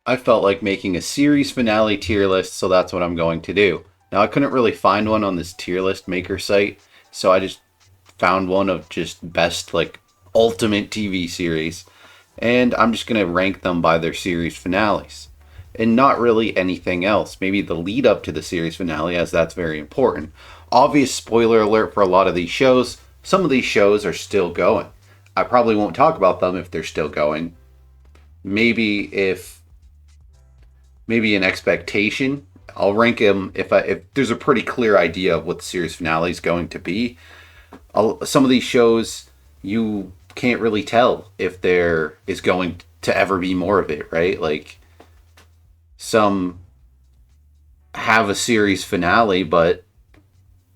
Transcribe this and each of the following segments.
I felt like making a series finale tier list, so that's what I'm going to do. Now, I couldn't really find one on this tier list maker site, so I just found one of just best, like, ultimate TV series, and I'm just going to rank them by their series finales. And not really anything else. Maybe the lead up to the series finale, as that's very important. Obvious spoiler alert for a lot of these shows. Some of these shows are still going. I probably won't talk about them if they're still going. Maybe if maybe an expectation. I'll rank them if there's a pretty clear idea of what the series finale is going to be. Some of these shows you can't really tell if there is going to ever be more of it, right? Like some have a series finale, but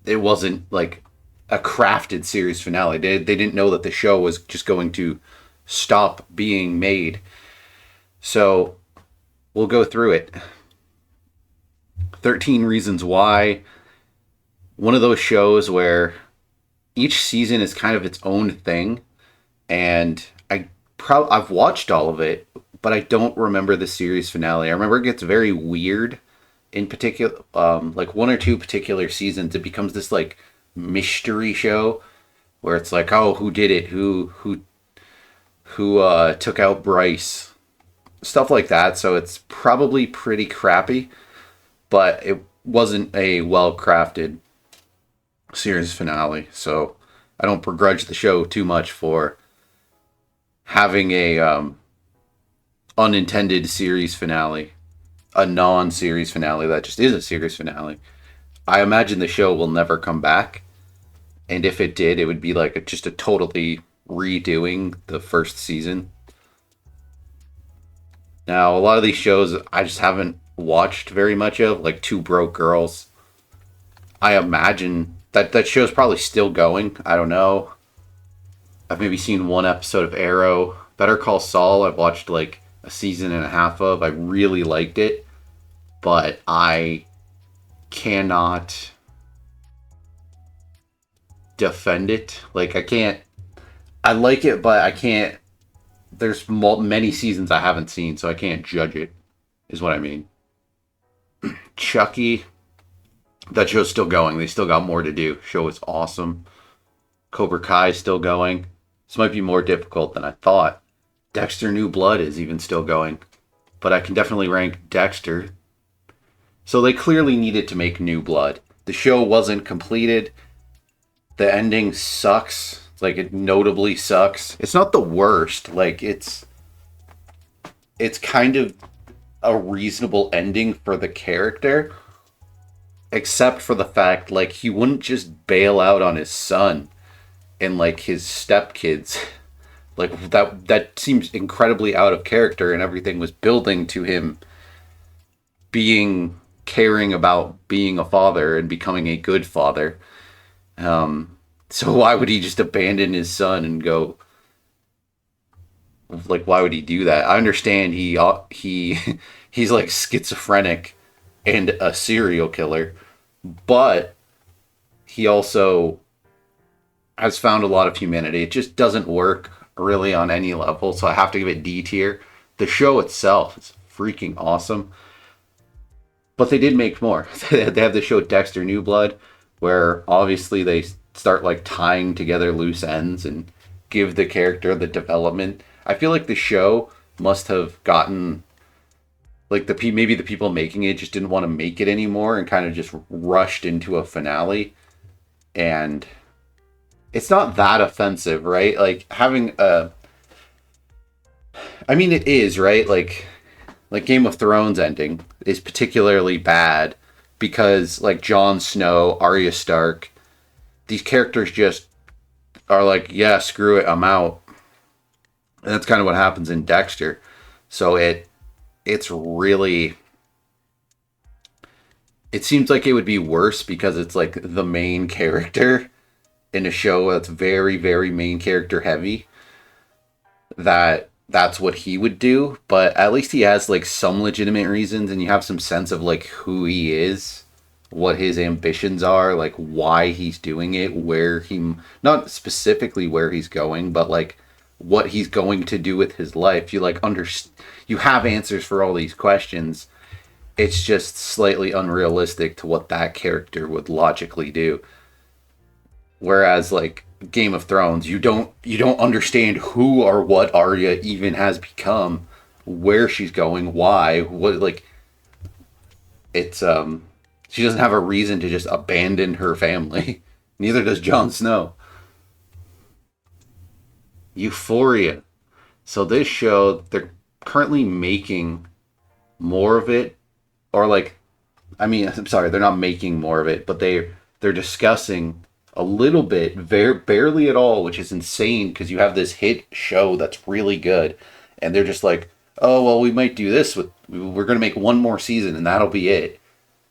it wasn't like a crafted series finale. They didn't know that the show was just going to stop being made. So we'll go through it. 13 Reasons Why. One of those shows where each season is kind of its own thing. And I've watched all of it, but I don't remember the series finale. I remember it gets very weird in particular, like one or two particular seasons. It becomes this like mystery show where it's like, oh, who did it? Who took out Bryce? Stuff like that. So it's probably pretty crappy, but it wasn't a well-crafted series finale. So I don't begrudge the show too much for having a unintended series finale, a non-series finale that just is a series finale. I imagine the show will never come back, and if it did, it would be like just a totally redoing the first season. Now, a lot of these shows I just haven't watched very much of, like Two Broke Girls. I imagine that show's probably still going. I don't know. I've maybe seen one episode of Arrow. Better Call Saul, I've watched like a season and a half of. I really liked it, but I cannot defend it. Like, I like it, but I can't. There's many seasons I haven't seen, so I can't judge it, is what I mean. Chucky, that show's still going. They still got more to do. Show is awesome. Cobra Kai is still going. This might be more difficult than I thought. Dexter New Blood is even still going, but I can definitely rank Dexter. So they clearly needed to make New Blood. The show wasn't completed. The ending sucks. Like, it notably sucks. It's not the worst. Like, it's kind of a reasonable ending for the character, except for the fact, like, he wouldn't just bail out on his son and, like, his stepkids. Like, that seems incredibly out of character, and everything was building to him caring about being a father and becoming a good father. So why would he just abandon his son and go? Like, why would he do that? I understand he's like schizophrenic and a serial killer, but he also has found a lot of humanity. It just doesn't work really on any level, so I have to give it D tier. The show itself is freaking awesome, but they did make more. They have the show Dexter New Blood, where obviously they start like tying together loose ends and give the character the development. I feel like the show must have gotten like maybe the people making it just didn't want to make it anymore and kind of just rushed into a finale. And it's not that offensive, right? Like having I mean, it is, right? Like Game of Thrones ending is particularly bad because like Jon Snow, Arya Stark, these characters just are like, yeah, screw it, I'm out. And that's kind of what happens in Dexter. So it's really, it seems like it would be worse because it's like the main character in a show that's very, very main character heavy. That's what he would do, but at least he has like some legitimate reasons, and you have some sense of like who he is, what his ambitions are, like why he's doing it, not specifically where he's going, but like what he's going to do with his life. You have answers for all these questions. It's just slightly unrealistic to what that character would logically do. Whereas like Game of Thrones, you don't understand who or what Arya even has become, where she's going, why, what like it's she doesn't have a reason to just abandon her family. Neither does Jon Snow. Euphoria. So this show, they're currently making more of it, or like, I mean, I'm sorry, they're not making more of it, but they're discussing a little bit, very barely at all, which is insane because you have this hit show that's really good, and they're just like, oh well, we might do this with, we're gonna make one more season and that'll be it,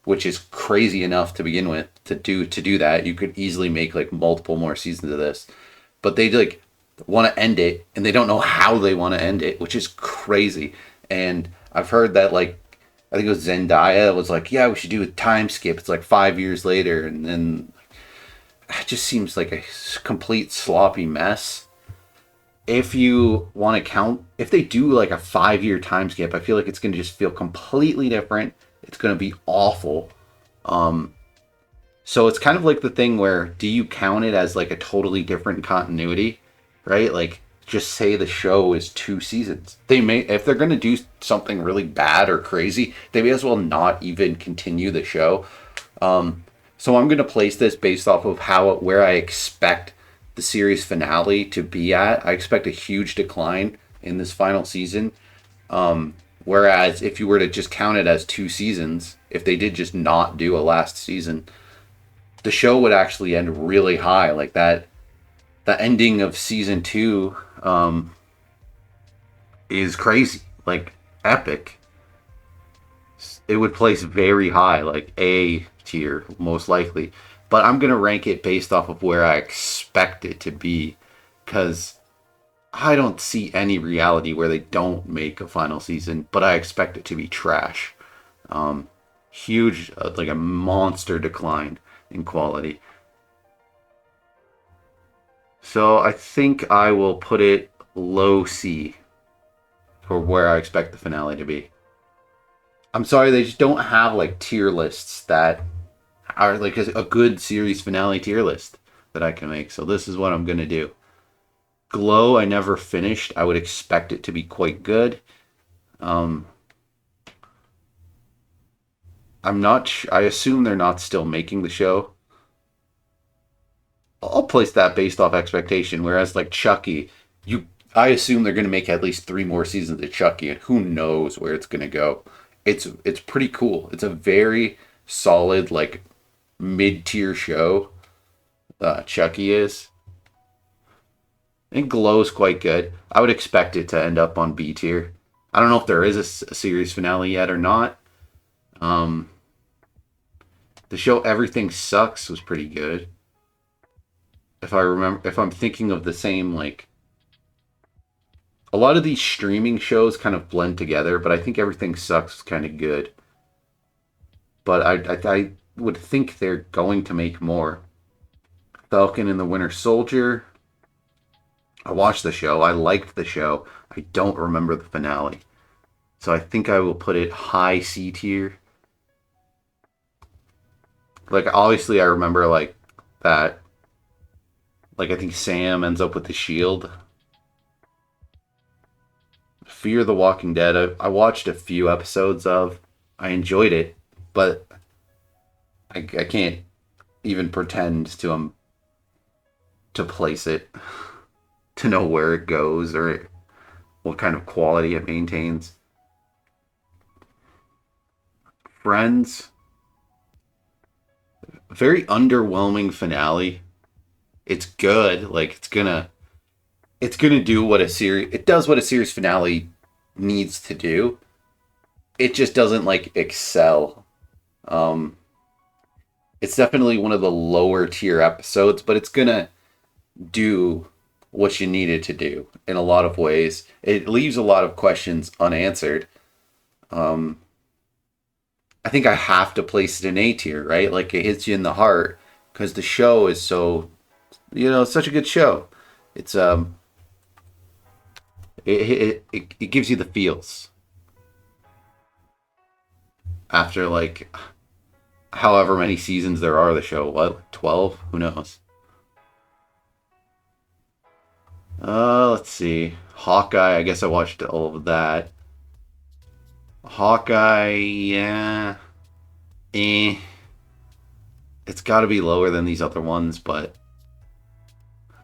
which is crazy enough to begin with to do that. You could easily make like multiple more seasons of this, but they like want to end it and they don't know how they want to end it, which is crazy. And I've heard that like I think it was Zendaya was like, yeah, we should do a time skip. It's like 5 years later, and then it just seems like a complete sloppy mess. If you want to count, if they do like a 5 year time skip, I feel like it's going to just feel completely different. It's going to be awful. So it's kind of like the thing where, do you count it as like a totally different continuity, right? Like, just say the show is 2 seasons. They may, if they're going to do something really bad or crazy, they may as well not even continue the show. So I'm going to place this based off of where I expect the series finale to be at. I expect a huge decline in this final season. Whereas if you were to just count it as 2 seasons, if they did just not do a last season, the show would actually end really high. Like that, the ending of season 2 is crazy, like epic. It would place very high, like A tier, most likely. But I'm going to rank it based off of where I expect it to be, because I don't see any reality where they don't make a final season, but I expect it to be trash. Huge, like a monster decline in quality. So I think I will put it low C for where I expect the finale to be. I'm sorry, they just don't have like tier lists that are like a good series finale tier list that I can make. So this is what I'm going to do. Glow, I never finished. I would expect it to be quite good. I'm not. I assume they're not still making the show. I'll place that based off expectation. Whereas like Chucky, I assume they're going to make at least 3 more seasons of Chucky, and who knows where it's going to go. It's pretty cool. It's a very solid like mid-tier show. Chucky is. I think Glow's quite good. I would expect it to end up on B tier. I don't know if there is a series finale yet or not. The show Everything Sucks was pretty good. If I'm thinking of the same, like, a lot of these streaming shows kind of blend together, but I think Everything Sucks is kind of good. But I would think they're going to make more. Falcon and the Winter Soldier. I watched the show. I liked the show. I don't remember the finale. So I think I will put it high C tier. Like, obviously I remember, like, that. Like, I think Sam ends up with the shield. Fear the Walking Dead, I watched a few episodes of. I enjoyed it, but I can't even pretend to place it, to know where it goes or what kind of quality it maintains. Friends, very underwhelming finale. It's good, like it's gonna do what a series finale needs to do. It just doesn't like excel. It's definitely one of the lower tier episodes, but it's gonna do what you need it to do in a lot of ways. It leaves a lot of questions unanswered. I think I have to place it in A tier, right? Like, it hits you in the heart because the show is so, such a good show. It's It gives you the feels after like however many seasons there are of the show. What, 12? Who knows? Let's see. Hawkeye. I guess I watched all of that. Hawkeye, yeah, eh. It's got to be lower than these other ones, but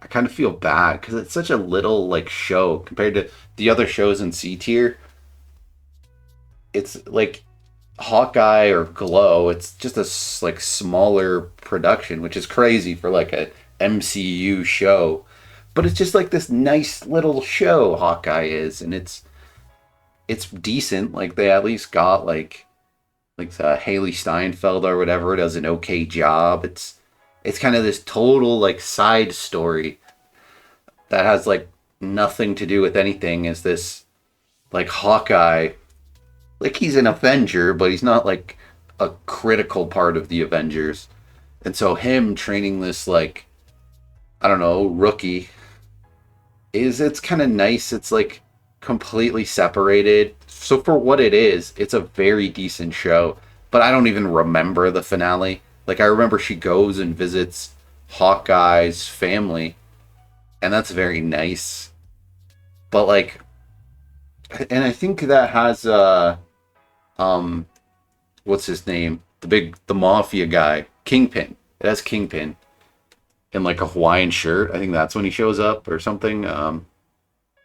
I kind of feel bad because it's such a little like show compared to the other shows in C tier. It's like Hawkeye or Glow. It's just a like smaller production, which is crazy for like a MCU show. But it's just like this nice little show Hawkeye is, and it's decent. Like they at least got like Haley Steinfeld or whatever does an okay job. It's kind of this total like side story that has like nothing to do with anything. Is this like Hawkeye? Like he's an Avenger, but he's not like a critical part of the Avengers. And so him training this like I don't know rookie is it's kind of nice. It's like completely separated. So for what it is, it's a very decent show. But I don't even remember the finale. Like I remember she goes and visits Hawkeye's family, and that's very nice. But like, and I think that has um what's his name? The mafia guy, Kingpin. It has Kingpin in like a Hawaiian shirt. I think that's when he shows up or something.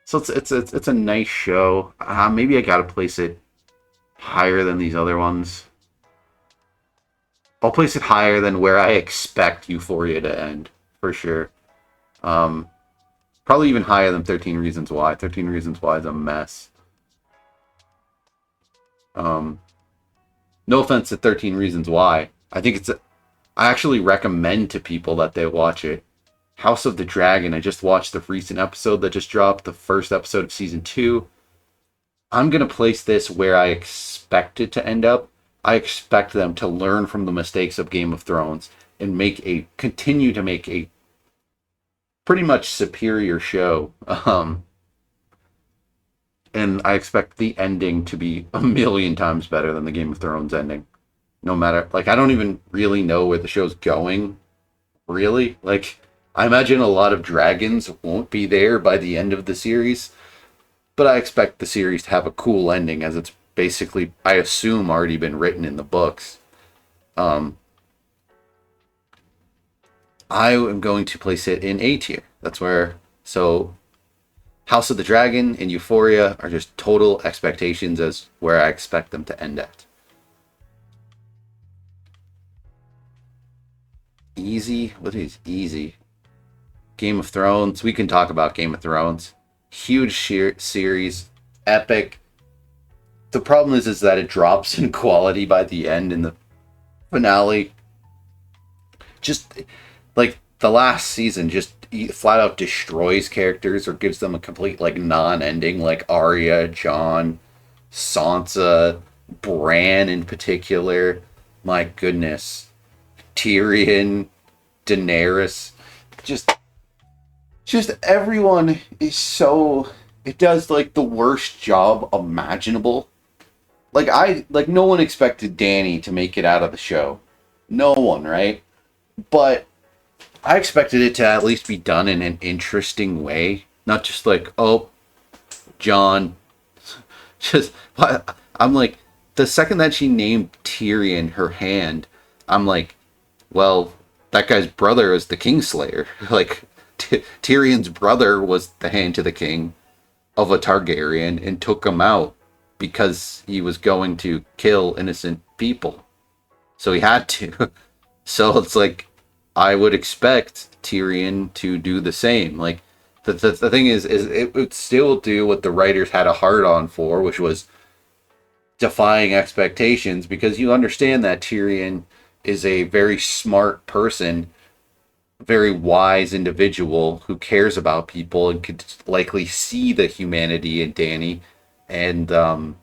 So it's a nice show. Maybe I gotta place it higher than these other ones. I'll place it higher than where I expect Euphoria to end for sure. Um, Probably even higher than 13 Reasons Why. 13 Reasons Why is a mess. Um, no offense to 13 Reasons Why. I think I actually recommend to people that they watch it. House of the Dragon. I just watched the recent episode that just dropped, the first episode of season 2. I'm going to place this where I expect it to end up. I expect them to learn from the mistakes of Game of Thrones and continue to make a pretty much superior show. And I expect the ending to be a million times better than the Game of Thrones ending. No matter, like, I don't even really know where the show's going, really. Like, I imagine a lot of dragons won't be there by the end of the series, but I expect the series to have a cool ending as it's basically, I assume, already been written in the books. Um, I am going to place it in A tier. That's where, so House of the Dragon and Euphoria are just total expectations as where I expect them to end at. Easy? What is easy? Game of Thrones. We can talk about Game of Thrones. Huge series, epic. The problem is that it drops in quality by the end in the finale. Just like the last season, just flat out destroys characters or gives them a complete like non-ending, like Arya, Jon, Sansa, Bran in particular. My goodness, Tyrion, Daenerys, just just everyone is so, it does like the worst job imaginable. Like no one expected Danny to make it out of the show. No one, right? But I expected it to at least be done in an interesting way, not just like, oh, John. Just I'm like, the second that she named Tyrion her hand, I'm like, well, that guy's brother is the Kingslayer. Like Tyrion's brother was the hand to the king of a Targaryen and took him out because he was going to kill innocent people. So he had to. So it's like I would expect Tyrion to do the same. Like the thing is it would still do what the writers had a hard on for, which was defying expectations, because you understand that Tyrion is a very smart person, very wise individual who cares about people and could likely see the humanity in Danny, and the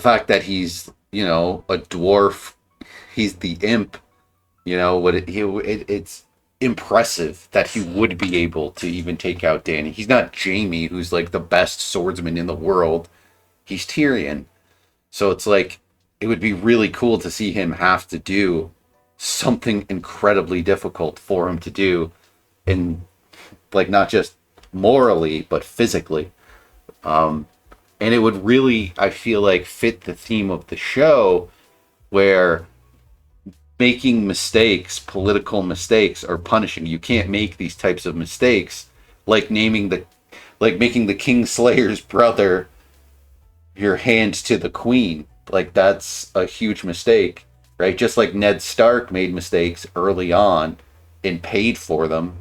fact that he's, you know, a dwarf, he's the imp, you know what it's impressive that he would be able to even take out Danny. He's not Jaime, who's like the best swordsman in the world. He's Tyrion. So it's like, it would be really cool to see him have to do something incredibly difficult for him to do. And like, not just morally, but physically. And it would really, I feel like, fit the theme of the show, where making mistakes, political mistakes, are punishing. You can't make these types of mistakes, like making the Kingslayer's brother your hand to the queen. Like, that's a huge mistake, right? Just like Ned Stark made mistakes early on and paid for them.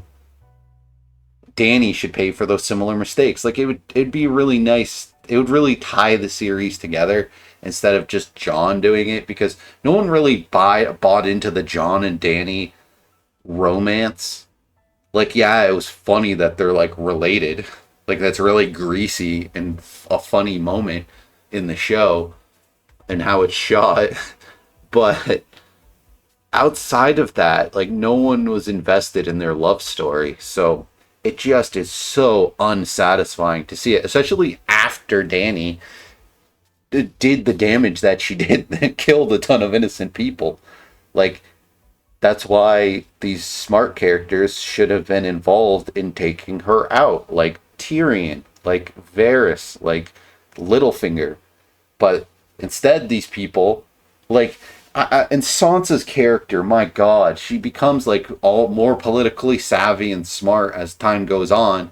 Danny should pay for those similar mistakes. Like, it'd be really nice. It would really tie the series together instead of just Jon doing it, because no one really bought into the Jon and Danny romance. Like, yeah, it was funny that they're like related. Like, that's really greasy and a funny moment in the show and how it's shot. But outside of that, like, no one was invested in their love story. So it just is so unsatisfying to see it, especially after Danny did the damage that she did that killed a ton of innocent people. Like, that's why these smart characters should have been involved in taking her out, like Tyrion, like Varys, like Littlefinger. But instead, these people, like, and Sansa's character, my God, she becomes like all more politically savvy and smart as time goes on.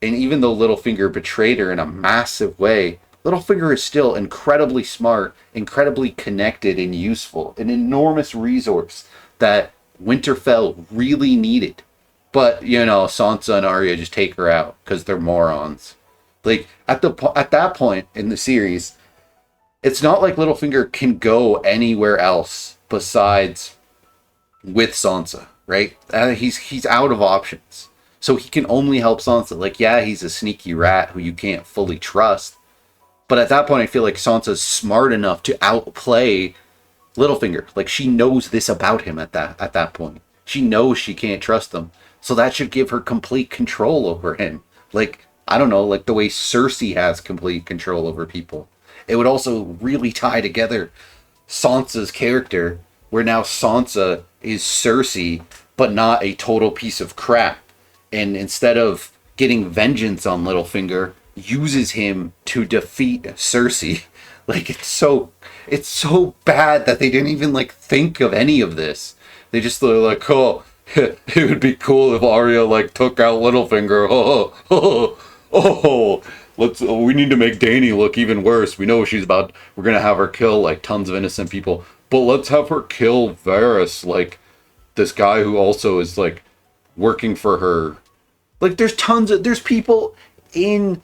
And even though Littlefinger betrayed her in a massive way, Littlefinger is still incredibly smart, incredibly connected and useful, an enormous resource that Winterfell really needed. But, you know, Sansa and Arya just take her out because they're morons. Like, at that point in the series, it's not like Littlefinger can go anywhere else besides with Sansa, right? He's out of options. So he can only help Sansa. Like, yeah, he's a sneaky rat who you can't fully trust. But at that point, I feel like Sansa's smart enough to outplay Littlefinger. Like, she knows this about him at that point. She knows she can't trust him. So that should give her complete control over him. Like, I don't know, like the way Cersei has complete control over people. It would also really tie together Sansa's character, where now Sansa is Cersei, but not a total piece of crap. And instead of getting vengeance on Littlefinger, uses him to defeat Cersei. Like, it's so bad that they didn't even like think of any of this. They just were like, oh, it would be cool if Arya like took out Littlefinger. We need to make Dany look even worse. We know we're gonna have her kill like tons of innocent people, but let's have her kill Varys, like this guy who also is like working for her. Like, there's people in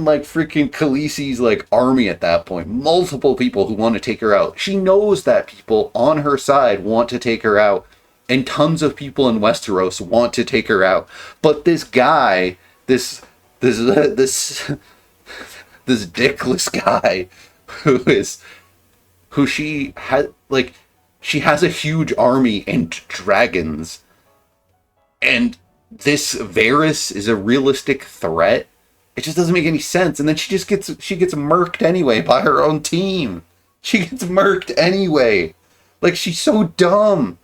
like freaking Khaleesi's like army at that point, multiple people who want to take her out. She knows that people on her side want to take her out, and tons of people in Westeros want to take her out. But this guy, this dickless guy, she has a huge army and dragons, and this Varys is a realistic threat. It just doesn't make any sense. And then she gets murked anyway by her own team. She gets murked anyway. Like, she's so dumb.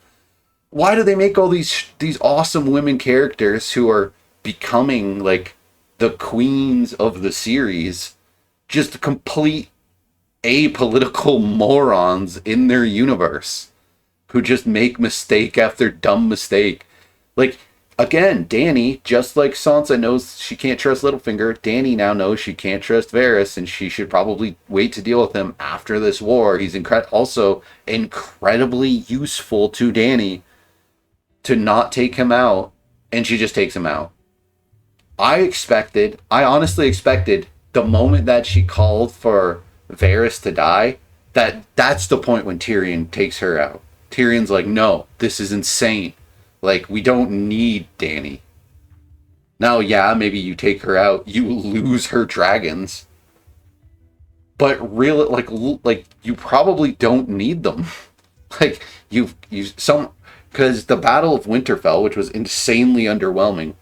Why do they make all these awesome women characters who are becoming like the queens of the series just complete apolitical morons in their universe who just make mistake after dumb mistake? Like, again, Dany, just like Sansa knows she can't trust Littlefinger, Dany now knows she can't trust Varys, and she should probably wait to deal with him after this war. He's also incredibly useful to Dany to not take him out, and she just takes him out. I honestly expected the moment that she called for Varys to die, that's the point when Tyrion takes her out. Tyrion's like, no, this is insane. Like, we don't need Dany. Now, yeah, maybe you take her out, you lose her dragons. But really, like you probably don't need them. Like, Because the Battle of Winterfell, which was insanely underwhelming,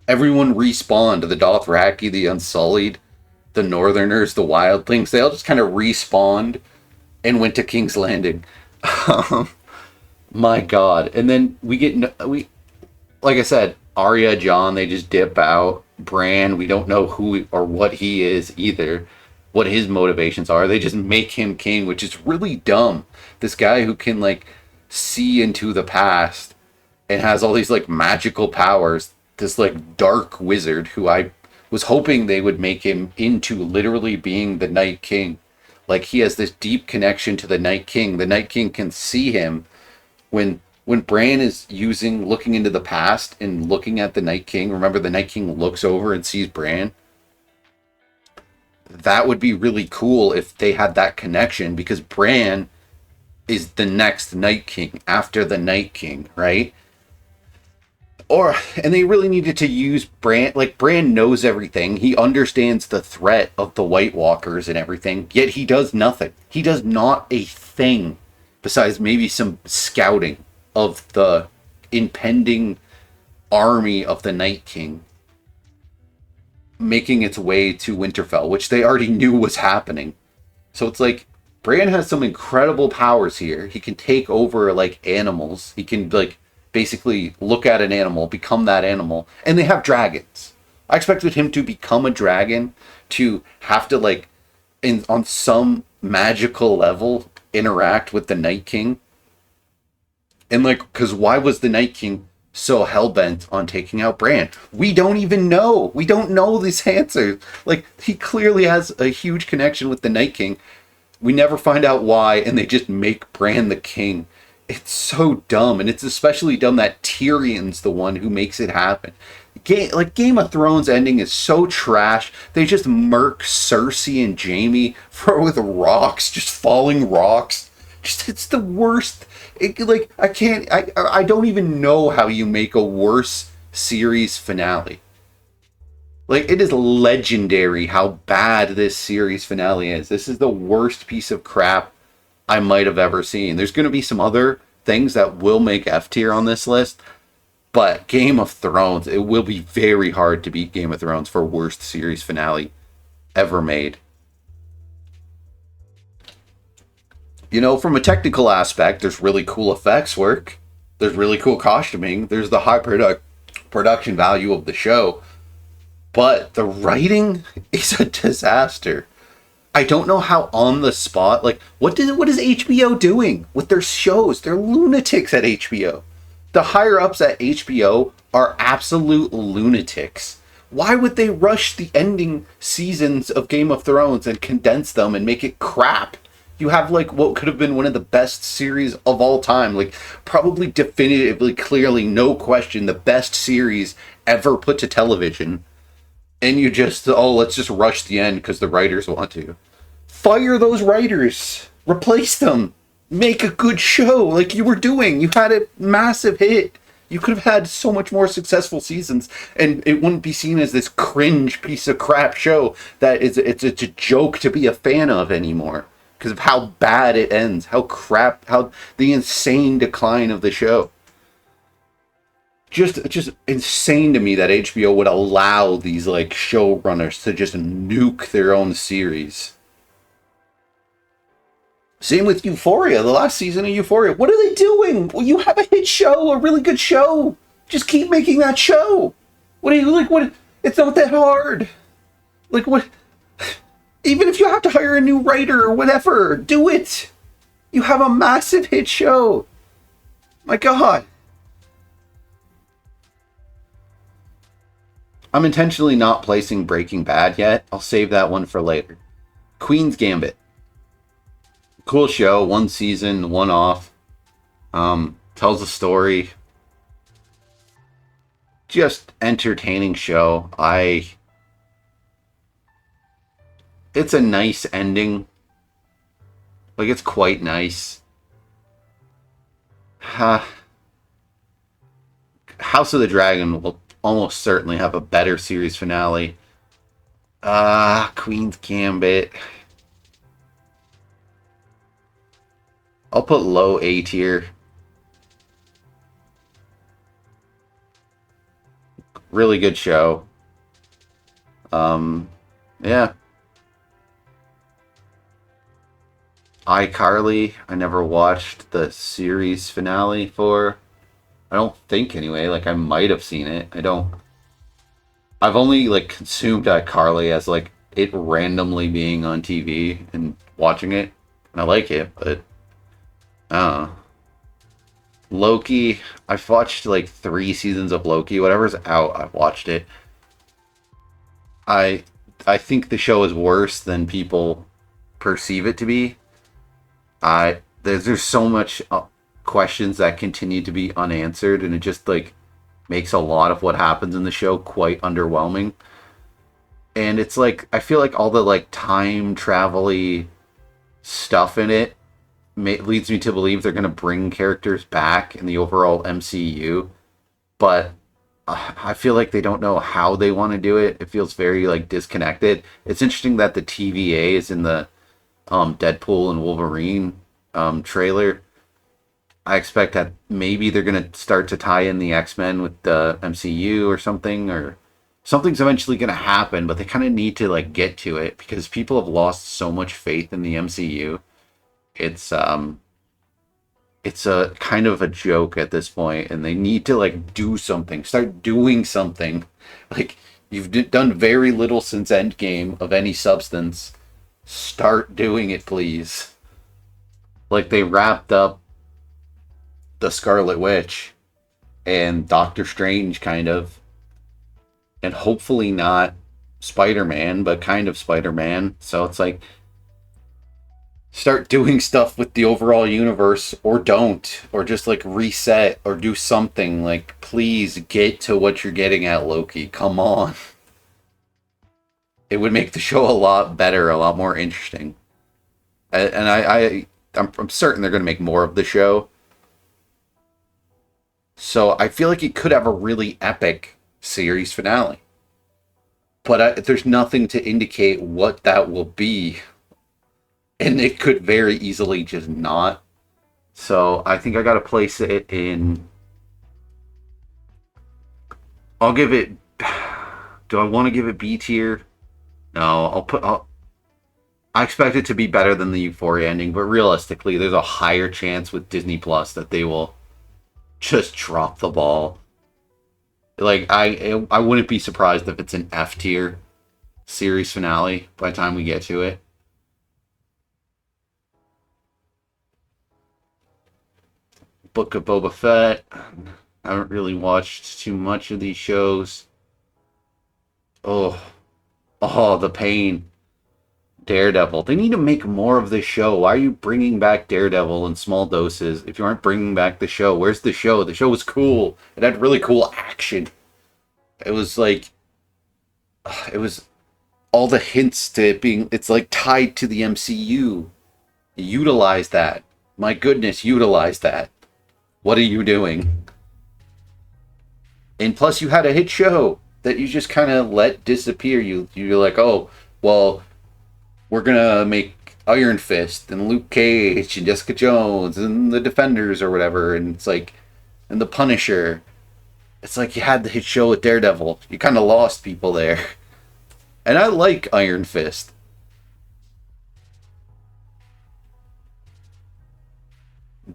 everyone respawned. The Dothraki, the Unsullied, the Northerners, the Wildlings, they all just kind of respawned and went to King's Landing. My God. And then like I said, Arya, Jon, they just dip out. Bran, we don't know who or what he is either, what his motivations are. They just make him king, which is really dumb. This guy who can, like, see into the past and has all these, like, magical powers. This, like, dark wizard who I was hoping they would make him into literally being the Night King. Like, he has this deep connection to the Night King. The Night King can see him when Bran is looking into the past and looking at the Night King. Remember, the Night King looks over and sees Bran. That would be really cool if they had that connection, because Bran is the next Night King after the Night King, right? And they really needed to use Bran. Like, Bran knows everything. He understands the threat of the White Walkers and everything, yet he does nothing. He does not a thing besides maybe some scouting of the impending army of the Night King making its way to Winterfell, which they already knew was happening. So it's like, Bran has some incredible powers here. He can take over, like, animals. He can, like, basically look at an animal, become that animal. And they have dragons. I expected him to become a dragon, to have to, like, on some magical level, interact with the Night King. And, like, because why was the Night King so hell-bent on taking out Bran? We don't even know. We don't know these answers. Like, he clearly has a huge connection with the Night King. We never find out why, and they just make Bran the king. It's so dumb, and it's especially dumb that Tyrion's the one who makes it happen. Game of Thrones ending is so trash. They just murk Cersei and Jaime with rocks, just falling rocks. It's the worst. I don't even know how you make a worse series finale. Like, it is legendary how bad this series finale is. This is the worst piece of crap I might have ever seen. There's going to be some other things that will make F tier on this list, but Game of Thrones, it will be very hard to beat Game of Thrones for worst series finale ever made. You know, from a technical aspect, there's really cool effects work. There's really cool costuming. There's the high production value of the show. But the writing is a disaster. I don't know how on the spot, like, what is HBO doing with their shows? They're lunatics at HBO. The higher ups at HBO are absolute lunatics. Why would they rush the ending seasons of Game of Thrones and condense them and make it crap? You have, like, what could have been one of the best series of all time. Like, probably definitively, clearly, no question, the best series ever put to television. And you just, let's just rush the end because the writers want to. Fire those writers. Replace them. Make a good show like you were doing. You had a massive hit. You could have had so much more successful seasons, and it wouldn't be seen as this cringe piece of crap show that it's a joke to be a fan of anymore. Because of how bad it ends, how the insane decline of the show. Just insane to me that HBO would allow these, like, showrunners to just nuke their own series. Same with Euphoria, the last season of Euphoria. What are they doing? Well, you have a hit show, a really good show. Just keep making that show. What are you, like, what? It's not that hard. Like, what? Even if you have to hire a new writer or whatever, do it. You have a massive hit show. My God. I'm intentionally not placing Breaking Bad yet. I'll save that one for later. Queen's Gambit. Cool show. One season, one off. Tells a story. Just entertaining show. It's a nice ending. Like, it's quite nice. House of the Dragon will almost certainly have a better series finale. Queen's Gambit. I'll put low A tier. Really good show. Um, yeah. iCarly, I never watched the series finale for. I don't think anyway. Like I might have seen it. I don't. I've only like consumed iCarly as like it randomly being on TV and watching it. And I like it, but I don't know. Loki, I've watched like 3 seasons of Loki. Whatever's out, I've watched it. I I think the show is worse than people perceive it to be. There's so much questions that continue to be unanswered, and it just like makes a lot of what happens in the show quite underwhelming. And it's like I feel like all the like time travel stuff in it leads me to believe they're going to bring characters back in the overall MCU, but I feel like they don't know how they want to do it. It feels very like disconnected. It's interesting that the TVA is in the Deadpool and Wolverine trailer. I expect that maybe they're going to start to tie in the X-Men with the MCU or something, or something's eventually going to happen, but they kind of need to like get to it because people have lost so much faith in the MCU. It's it's a kind of a joke at this point, and they need to like do something, start doing something. Like you've done very little since Endgame of any substance. Start doing it, please. Like they wrapped up the Scarlet Witch and Doctor Strange, kind of, and hopefully not Spider Man, but kind of Spider Man. So it's like start doing stuff with the overall universe, or don't, or just like reset or do something. Like please get to what you're getting at, Loki. Come on. It would make the show a lot better, a lot more interesting. And I'm certain they're going to make more of the show. So I feel like it could have a really epic series finale. But there's nothing to indicate what that will be. And it could very easily just not. So I think I got to place it in. I'll give it. Do I want to give it B tier? No, I expect it to be better than the Euphoria ending, but realistically, there's a higher chance with Disney Plus that they will just drop the ball. Like I wouldn't be surprised if it's an F tier series finale by the time we get to it. Book of Boba Fett. I haven't really watched too much of these shows. Oh, the pain. Daredevil. They need to make more of this show. Why are you bringing back Daredevil in small doses if you aren't bringing back the show? Where's the show? The show was cool. It had really cool action. It was like, it was all the hints to it being, it's like tied to the MCU. Utilize that. My goodness, utilize that. What are you doing? And plus, you had a hit show that you just kind of let disappear. You're like, oh, well, we're gonna make Iron Fist and Luke Cage and Jessica Jones and the Defenders or whatever, and it's like, and the Punisher. It's like you had the hit show with Daredevil. You kind of lost people there. And I like Iron Fist.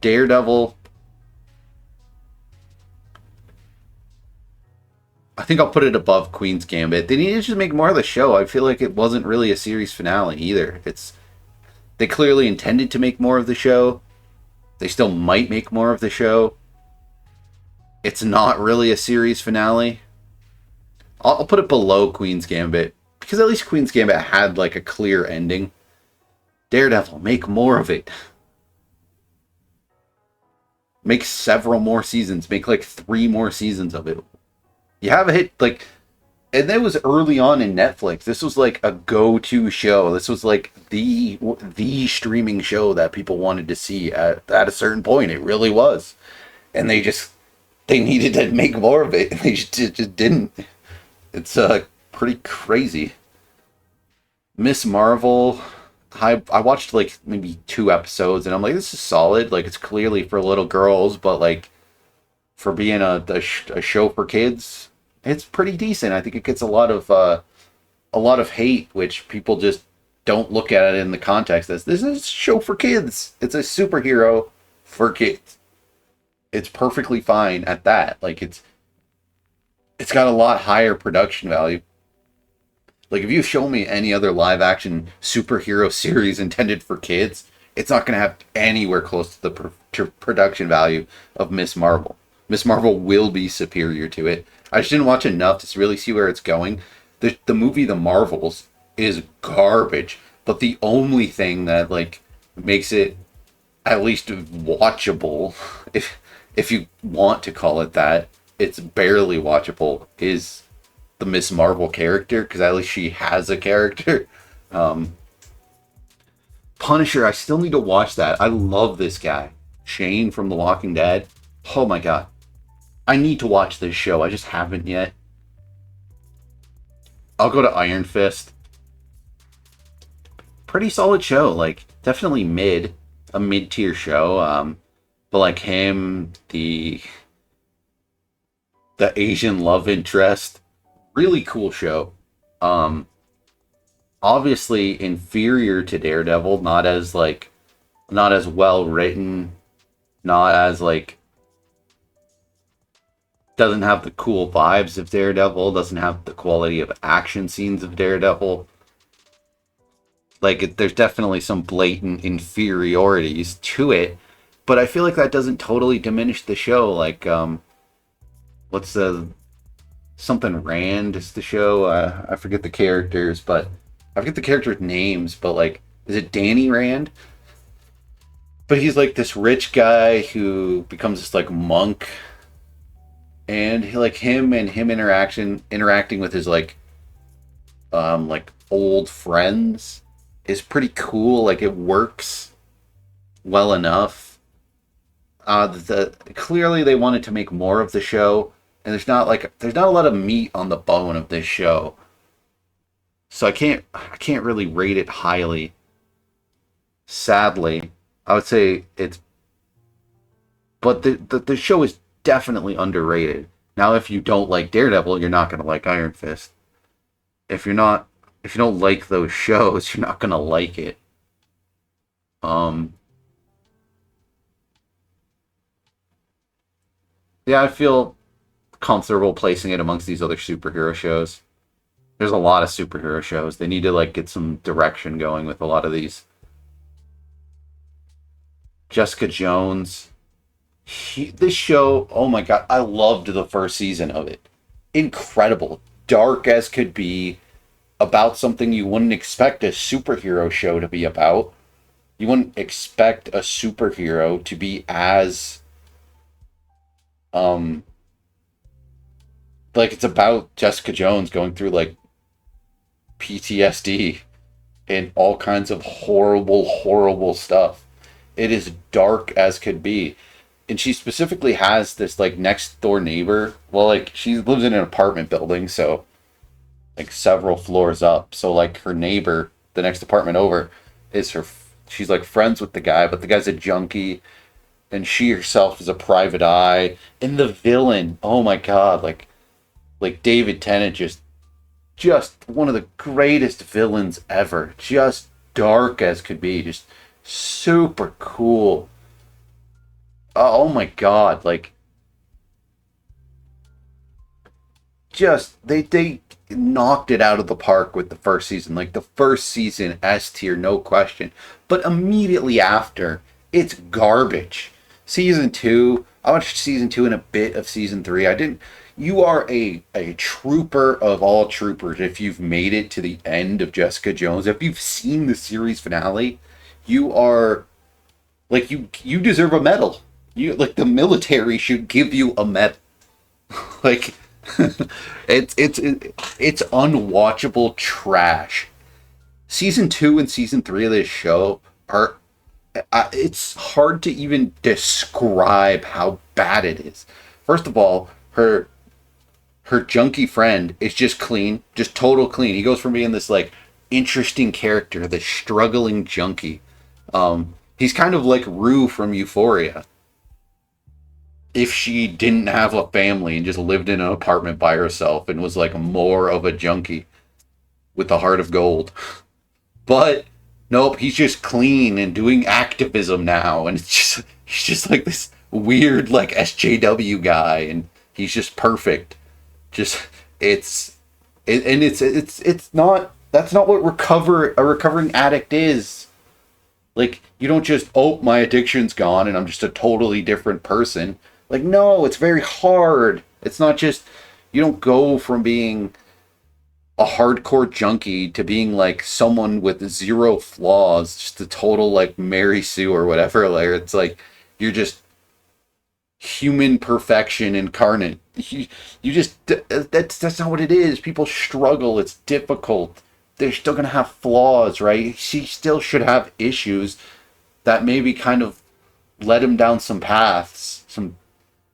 Daredevil. I think I'll put it above Queen's Gambit. They need to just make more of the show. I feel like it wasn't really a series finale either. They clearly intended to make more of the show. They still might make more of the show. It's not really a series finale. I'll put it below Queen's Gambit because at least Queen's Gambit had like a clear ending. Daredevil, make more of it. Make several more seasons. Make like 3 more seasons of it. You have a hit, like, and that was early on in Netflix. This was like a go-to show. This was like the streaming show that people wanted to see at a certain point. It really was. And they needed to make more of it. And they just didn't. It's pretty crazy. Miss Marvel, I watched like maybe 2 episodes and I'm like, this is solid. Like, it's clearly for little girls, but like for being a show for kids, it's pretty decent. I think it gets a lot of hate, which people just don't look at it in the context as this is a show for kids. It's a superhero for kids. It's perfectly fine at that. Like it's got a lot higher production value. Like if you show me any other live action superhero series intended for kids, it's not going to have anywhere close to the production value of Miss Marvel. Miss Marvel will be superior to it. I just didn't watch enough to really see where it's going. The movie The Marvels is garbage, but the only thing that like makes it at least watchable, if you want to call it that, it's barely watchable, is the Miss Marvel character, because at least she has a character. Um, Punisher, I still need to watch that. I love this guy, Shane from The Walking Dead. Oh my god, I need to watch this show. I just haven't yet. I'll go to Iron Fist. Pretty solid show. Like definitely a mid tier show. But like him, the Asian love interest, really cool show. Um, Obviously inferior to Daredevil, not as well written, not as like doesn't have the cool vibes of Daredevil, doesn't have the quality of action scenes of Daredevil. Like there's definitely some blatant inferiorities to it, but I feel like that doesn't totally diminish the show. Like what's the something Rand is the show? I forget the characters, but I forget the characters' names. But like, is it Danny Rand? But he's like this rich guy who becomes this like monk, and like him interacting with his like old friends is pretty cool. Like it works well enough. Clearly they wanted to make more of the show, and there's not a lot of meat on the bone of this show, so I can't really rate it highly. Sadly, I would say it's, but the show is definitely underrated. Now, if you don't like Daredevil, you're not gonna like Iron Fist. If you don't like those shows, you're not gonna like it. Um, yeah, I feel comfortable placing it amongst these other superhero shows. There's a lot of superhero shows. They need to like get some direction going with a lot of these. Jessica Jones. This show, oh my god, I loved the first season of it. Incredible. Dark as could be, about something you wouldn't expect a superhero show to be about. You wouldn't expect a superhero to be as um like it's about Jessica Jones going through like PTSD and all kinds of horrible stuff. It is dark as could be. And she specifically has this like next door neighbor. Well, like she lives in an apartment building, so like several floors up. So like her neighbor, the next apartment over, is her. She's like friends with the guy, but the guy's a junkie, and she herself is a private eye. And the villain, oh my god, like David Tennant, just one of the greatest villains ever. Just dark as could be, just super cool. Oh my god, like just they knocked it out of the park with the first season. Like the first season, S tier, no question. But immediately after, it's garbage. Season two, I watched season two and a bit of season three. I didn't. You are a trooper of all troopers if you've made it to the end of Jessica Jones. If you've seen the series finale, you are like you deserve a medal. You like the military should give you a medal. Like it's unwatchable trash. Season two and season three of this show are. It's hard to even describe how bad it is. First of all, her junkie friend is just clean, just total clean. He goes from being this like interesting character, this struggling junkie. He's kind of like Rue from Euphoria. if she didn't have a family and just lived in an apartment by herself and was like more of a junkie with a heart of gold. But nope, he's just clean and doing activism now, and it's just he's just like this weird like SJW guy, and he's just perfect. Just it's and it's not that's not what recover a recovering addict is. Like you don't just my addiction's gone and I'm just a totally different person. Like no, it's very hard. It's not just you don't go from being a hardcore junkie to being like someone with zero flaws, just a total like Mary Sue or whatever. Like it's like you're just human perfection incarnate. You just that's not what it is. People struggle. It's difficult. They're still gonna have flaws, right? She still should have issues that maybe kind of led him down some paths.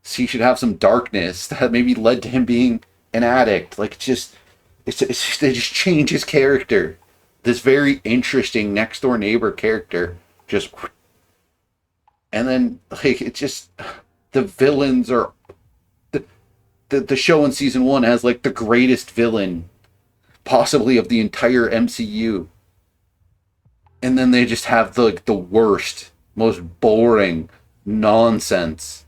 He should have some darkness that maybe led to him being an addict. Like it's just, they just change his character. This very interesting next door neighbor character just, and then like it's just the villains are the show in season one has like the greatest villain possibly of the entire MCU, and then they just have the worst, most boring nonsense.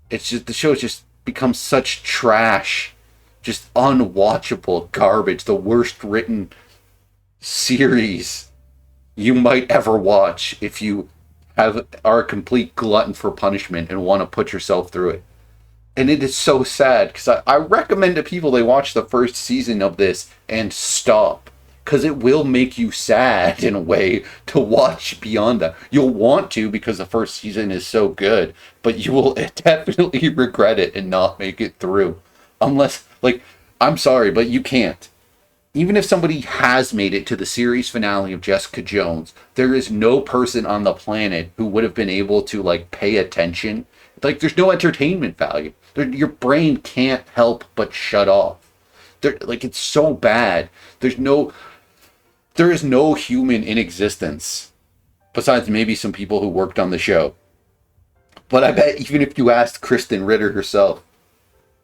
It's just the show's just become such trash, just unwatchable garbage, the worst written series you might ever watch if you are a complete glutton for punishment and want to put yourself through it. And it is so sad because I recommend to people they watch the first season of this and stop, because it will make you sad in a way to watch beyond that. You'll want to because the first season is so good, but you will definitely regret it and not make it through. Unless, like, I'm sorry, but you can't. Even if somebody has made it to the series finale of Jessica Jones, there is no person on the planet who would have been able to, like, pay attention. Like, there's no entertainment value. Your brain can't help but shut off. Like, it's so bad. There is no human in existence, besides maybe some people who worked on the show. But I bet even if you asked Kristen Ritter herself,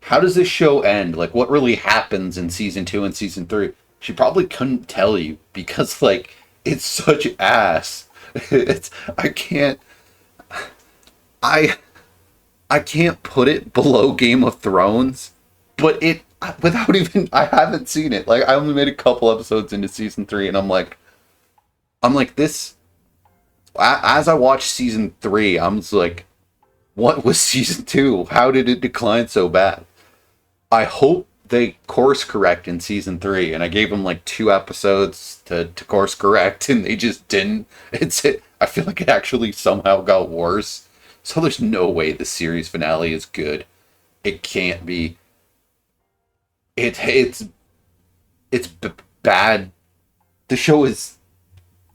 how does this show end? Like, what really happens in season 2 and season 3? She probably couldn't tell you because, like, it's such ass. I can't put it below Game of Thrones, but I haven't seen it. Like, I only made a couple episodes into season 3, and I'm like this. As I watched season 3, I'm just like, what was season 2? How did it decline so bad? I hope they course correct in season 3, and I gave them like 2 episodes to course correct, and they just didn't. I feel like it actually somehow got worse. So there's no way the series finale is good. It can't be. It's bad. The show is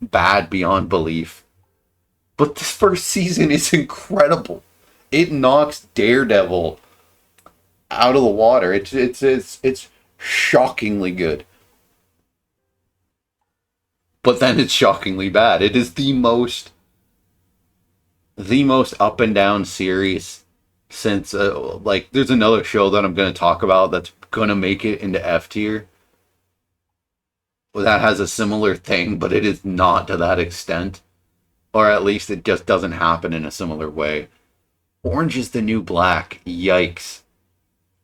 bad beyond belief. But this first season is incredible. It knocks Daredevil out of the water. It's shockingly good. But then it's shockingly bad. It is the most up and down series since like there's another show that I'm going to talk about that's going to make it into F tier. Well, that has a similar thing, but it is not to that extent. Or at least it just doesn't happen in a similar way. Orange is the New Black. Yikes.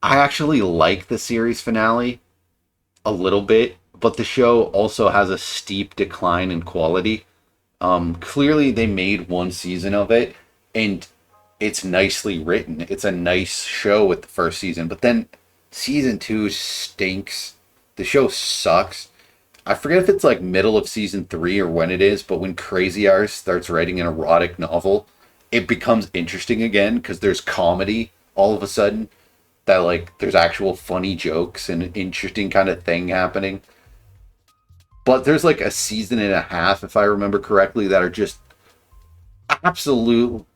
I actually like the series finale a little bit, but the show also has a steep decline in quality. Clearly they made 1 season of it, and it's nicely written. It's a nice show with the first season, but then season 2 stinks. The show sucks. I forget if it's like middle of season 3 or when it is, but when Crazy Eyes starts writing an erotic novel, it becomes interesting again because there's comedy all of a sudden. That like there's actual funny jokes and an interesting kind of thing happening. But there's like a season and a half, if I remember correctly, that are just absolute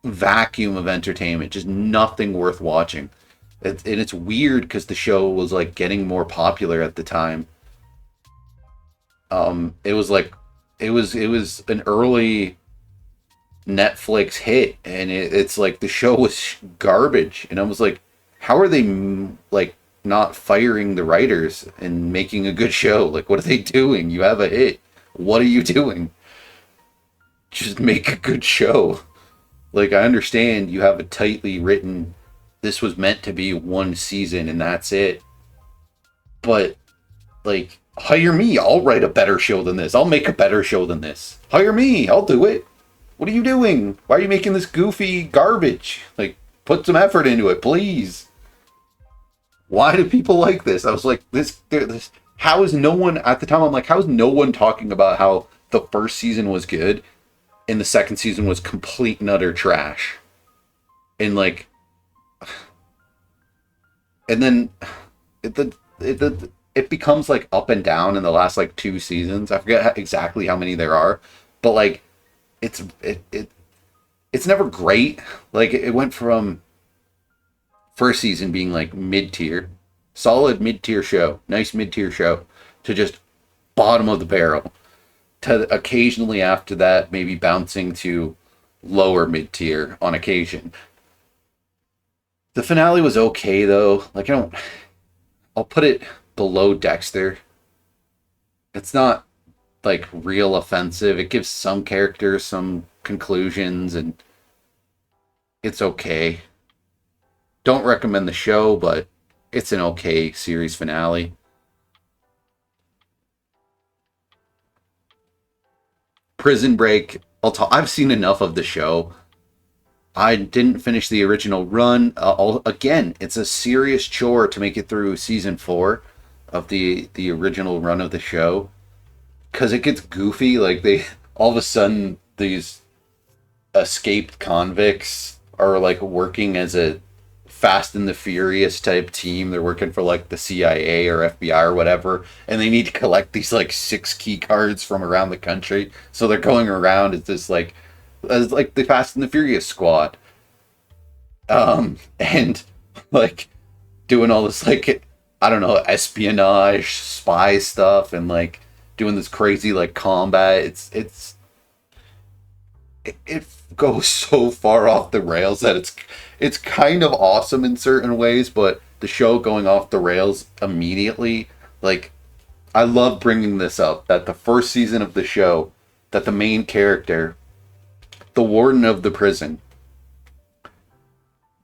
vacuum of entertainment. Just nothing worth watching. And it's weird because the show was like getting more popular at the time. It was an early Netflix hit, and it's like the show was garbage, and I was like, how are they like not firing the writers and making a good show? Like, what are they doing? You have a hit. What are you doing? Just make a good show. Like, I understand you have a tightly written, this was meant to be one season and that's it. But, like, hire me. I'll write a better show than this. I'll make a better show than this. Hire me. I'll do it. What are you doing? Why are you making this goofy garbage? Like, put some effort into it, please. Why do people like this? I was like, this. How is no one, at the time, I'm like, how is no one talking about how the first season was good and the second season was complete and utter trash? And like, and then it becomes like up and down in the last like two seasons. I forget exactly how many there are, but like, it's never great. Like, it went from first season being like mid-tier, solid mid-tier show, nice mid-tier show, to just bottom of the barrel, to occasionally after that maybe bouncing to lower mid-tier on occasion. The finale was okay though. Like, I'll put it below Dexter. It's not like real offensive. It gives some characters some conclusions, and it's okay. Don't recommend the show, but it's an okay series finale. Prison Break. I've seen enough of the show. I didn't finish the original run. Again, it's a serious chore to make it through season 4 of the original run of the show, because it gets goofy. Like, they all of a sudden, these escaped convicts are like working as a Fast and the Furious type team. They're working for like the CIA or FBI or whatever, and they need to collect these like 6 key cards from around the country. So they're going around as like the Fast and the Furious squad, and like doing all this, like, I don't know, espionage, spy stuff, and like doing this crazy like combat. It goes so far off the rails that it's kind of awesome in certain ways, but the show going off the rails immediately, like, I love bringing this up, that the first season of the show, that the main character, the warden of the prison,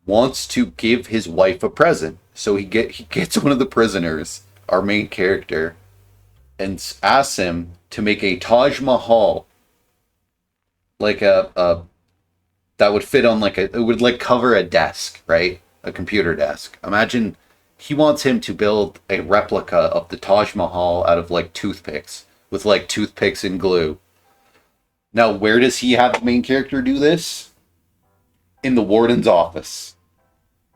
wants to give his wife a present. So he gets one of the prisoners, our main character, and asks him to make a Taj Mahal, like a that would fit on like it would like cover a desk, right? A computer desk. Imagine he wants him to build a replica of the Taj Mahal out of like toothpicks, with like toothpicks and glue. Now, where does he have the main character do this? In the warden's office.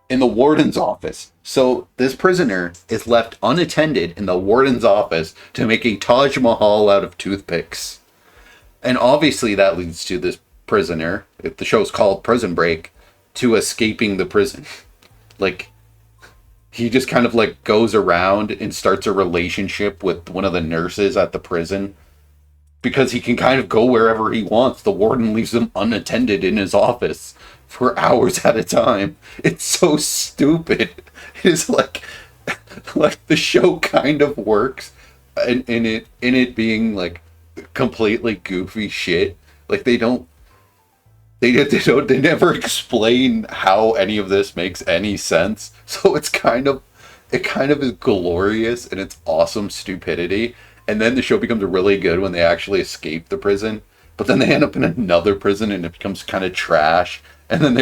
In the warden's office. So this prisoner is left unattended in the warden's office to make a Taj Mahal out of toothpicks. And obviously that leads to this prisoner, if the show's called Prison Break, to escaping the prison. Like, he just kind of like goes around and starts a relationship with one of the nurses at the prison, because he can kind of go wherever he wants. The warden leaves him unattended in his office for hours at a time. It's so stupid. It is like the show kind of works in it being like completely goofy shit. Like, they never explain how any of this makes any sense. So it kind of is glorious in its awesome stupidity. And then the show becomes really good when they actually escape the prison. But then they end up in another prison and it becomes kind of trash. And then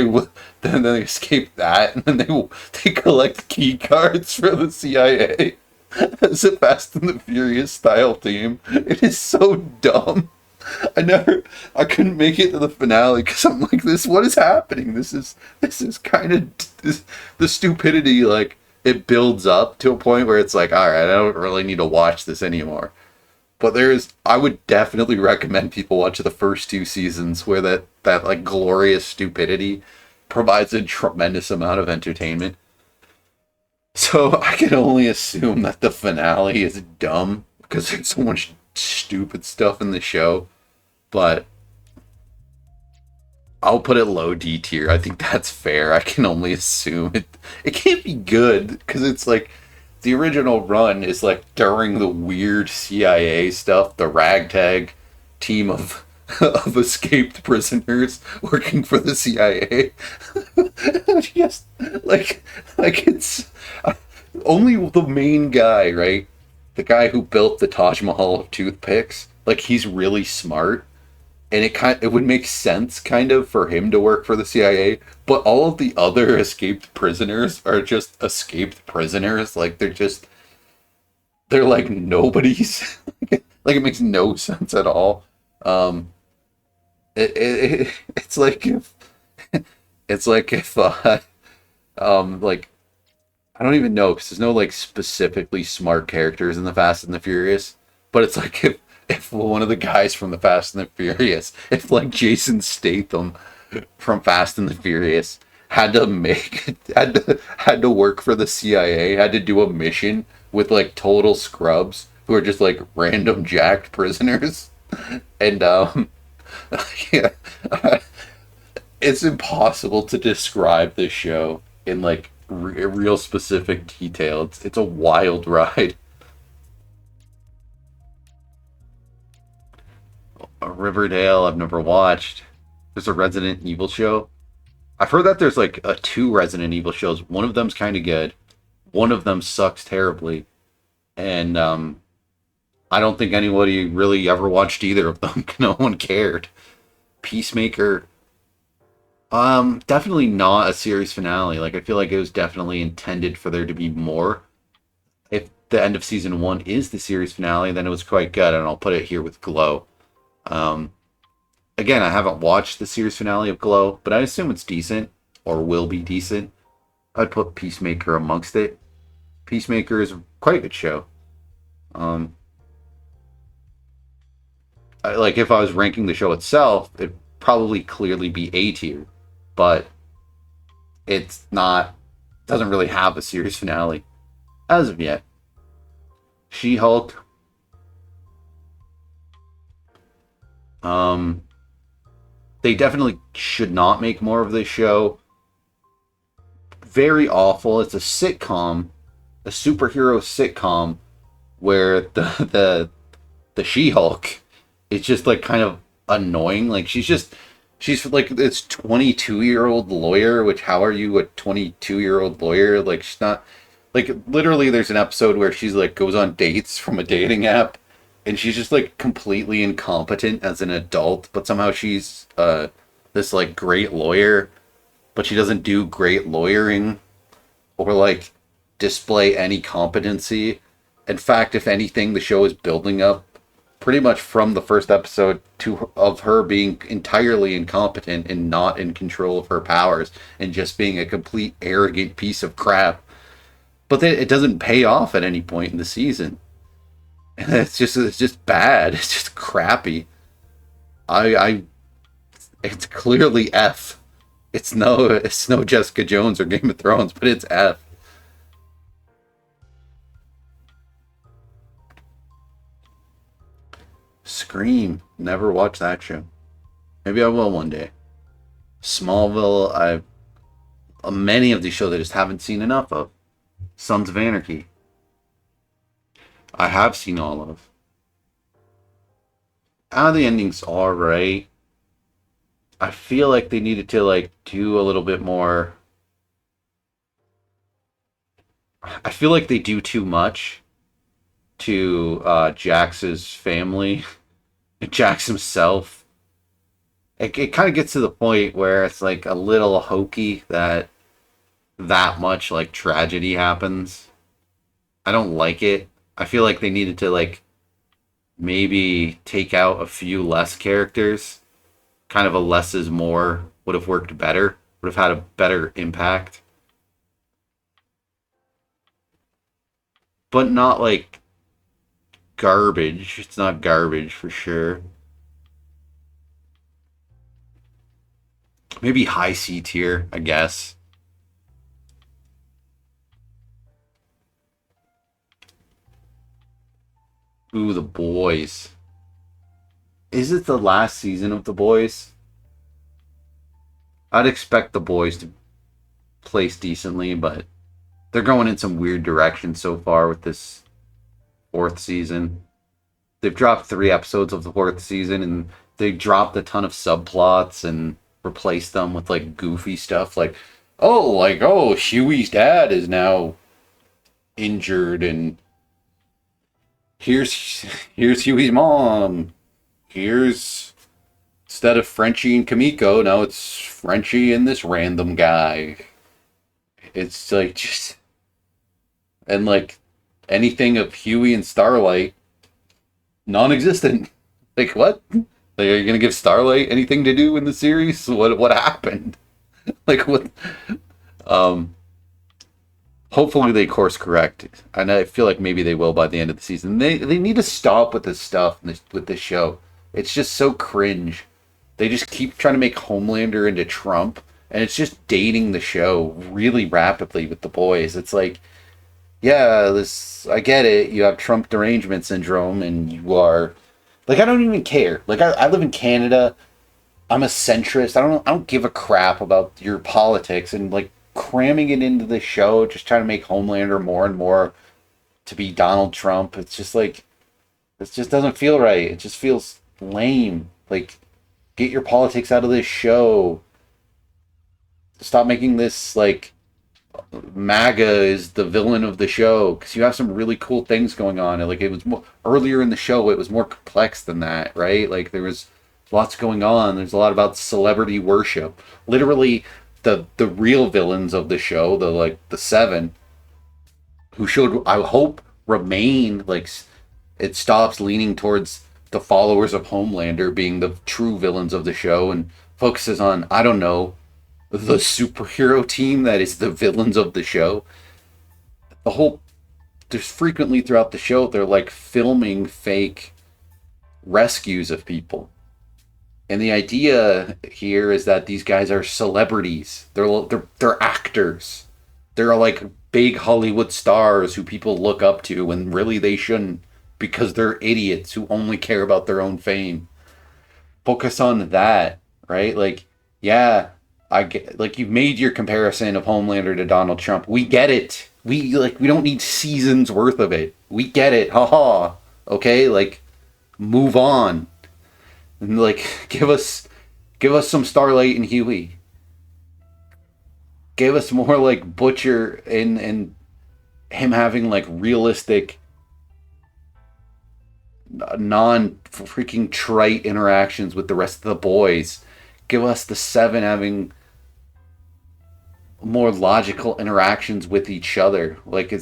they escape that, and then they collect key cards for the CIA as a Fast and the Furious style team. It is so dumb. I couldn't make it to the finale because I'm like, what is happening? This is kind of the stupidity. Like, it builds up to a point where it's like, all right, I don't really need to watch this anymore. But I would definitely recommend people watch the first 2 seasons, where that like glorious stupidity provides a tremendous amount of entertainment. So I can only assume that the finale is dumb because there's so much stupid stuff in the show. But I'll put it low D tier. I think that's fair. I can only assume it can't be good because it's like the original run is like during the weird CIA stuff, the ragtag team of of escaped prisoners working for the CIA. Just like it's only the main guy, right? The guy who built the Taj Mahal of toothpicks. Like he's really smart and it would make sense kind of for him to work for the CIA, but all of the other escaped prisoners are just escaped prisoners. Like they're like nobodies. Like it makes no sense at all. Um, it's like if like I don't even know because there's no like specifically smart characters in the Fast and the Furious, but it's like if one of the guys from the Fast and the Furious, if like Jason Statham from Fast and the Furious had to work for the CIA, had to do a mission with like total scrubs who are just like random jacked prisoners, and yeah, it's impossible to describe this show in like real specific detail. It's a wild ride. Riverdale, I've never watched. There's a Resident Evil show. I've heard that there's like two Resident Evil shows. One of them's kind of good. One of them sucks terribly, and I don't think anybody really ever watched either of them. No one cared. Peacemaker, definitely not a series finale. Like I feel like it was definitely intended for there to be more. If the end of season one is the series finale, then it was quite good, and I'll put it here with Glow. Um, Again, I haven't watched the series finale of Glow, but I assume it's decent or will be decent. I'd put Peacemaker amongst it. Peacemaker is quite a good show. Um, like if I was ranking the show itself, it'd probably clearly be A tier, but it's not. Doesn't really have a series finale as of yet. She-Hulk. Um, they definitely should not make more of this show. Very awful. It's a sitcom, a superhero sitcom where the She-Hulk is just like kind of annoying. Like she's like this 22-year-old lawyer, which how are you a 22-year-old lawyer? Like she's not like literally there's an episode where she's like goes on dates from a dating app and she's just like completely incompetent as an adult, but somehow she's this like great lawyer, but she doesn't do great lawyering or like display any competency. In fact, if anything, the show is building up pretty much from the first episode to of her being entirely incompetent and not in control of her powers and just being a complete arrogant piece of crap. But then it doesn't pay off at any point in the season. And it's just bad. It's just crappy. I it's clearly F. It's no Jessica Jones or Game of Thrones, but it's F. Scream. Never watched that show. Maybe I will one day. Smallville. I Many of these shows I just haven't seen enough of. Sons of Anarchy. I have seen all of. The ending's alright. I feel like they needed to like do a little bit more. I feel like they do too much to Jax's family, Jax himself. It kind of gets to the point where it's like a little hokey that much like tragedy happens. I don't like it. I feel like they needed to like maybe take out a few less characters. Kind of a less is more would have worked better. Would have had a better impact. But not like garbage. It's not garbage for sure. Maybe high C tier, I guess. Ooh, The Boys. Is it the last season of The Boys? I'd expect the boys to place decently, but they're going in some weird direction so far with this fourth season. They've dropped 3 episodes of the fourth season, and they dropped a ton of subplots and replaced them with like goofy stuff, like Huey's dad is now injured, and here's here's Huey's mom. Here's instead of Frenchie and Kamiko, now it's Frenchie and this random guy. It's like just and like anything of Huey and Starlight non-existent. Like what? Like, are you gonna give Starlight anything to do in the series? What happened? Like what? Um, Hopefully they course correct, and I feel like maybe they will by the end of the season. They need to stop with this stuff with this show. It's just so cringe. They just keep trying to make Homelander into Trump, and it's just dating the show really rapidly with the boys. It's like, yeah, this I get it. You have Trump derangement syndrome, and you are like I don't even care. Like I live in Canada. I'm a centrist. I don't give a crap about your politics, and like cramming it into the show, just trying to make Homelander more and more to be Donald Trump. It's just like it just doesn't feel right. It just feels lame. Like get your politics out of this show. Stop making this like MAGA is the villain of the show because you have some really cool things going on. And like it was more earlier in the show, it was more complex than that, right? Like there was lots going on. There's a lot about celebrity worship. Literally, the real villains of the show, the seven, who should I hope remain like it stops leaning towards the followers of Homelander being the true villains of the show and focuses on I don't know the superhero team that is the villains of the show. The whole there's frequently throughout the show they're like filming fake rescues of people. And the idea here is that these guys are celebrities. They're actors. They're like big Hollywood stars who people look up to when really they shouldn't because they're idiots who only care about their own fame. Focus on that, right? Like, yeah, I get like you've made your comparison of Homelander to Donald Trump. We get it. We don't need seasons worth of it. We get it. Haha. Okay, like move on. And like give us some Starlight and Huey. Give us more like Butcher and him having like realistic non freaking trite interactions with the rest of the boys. Give us the seven having more logical interactions with each other. Like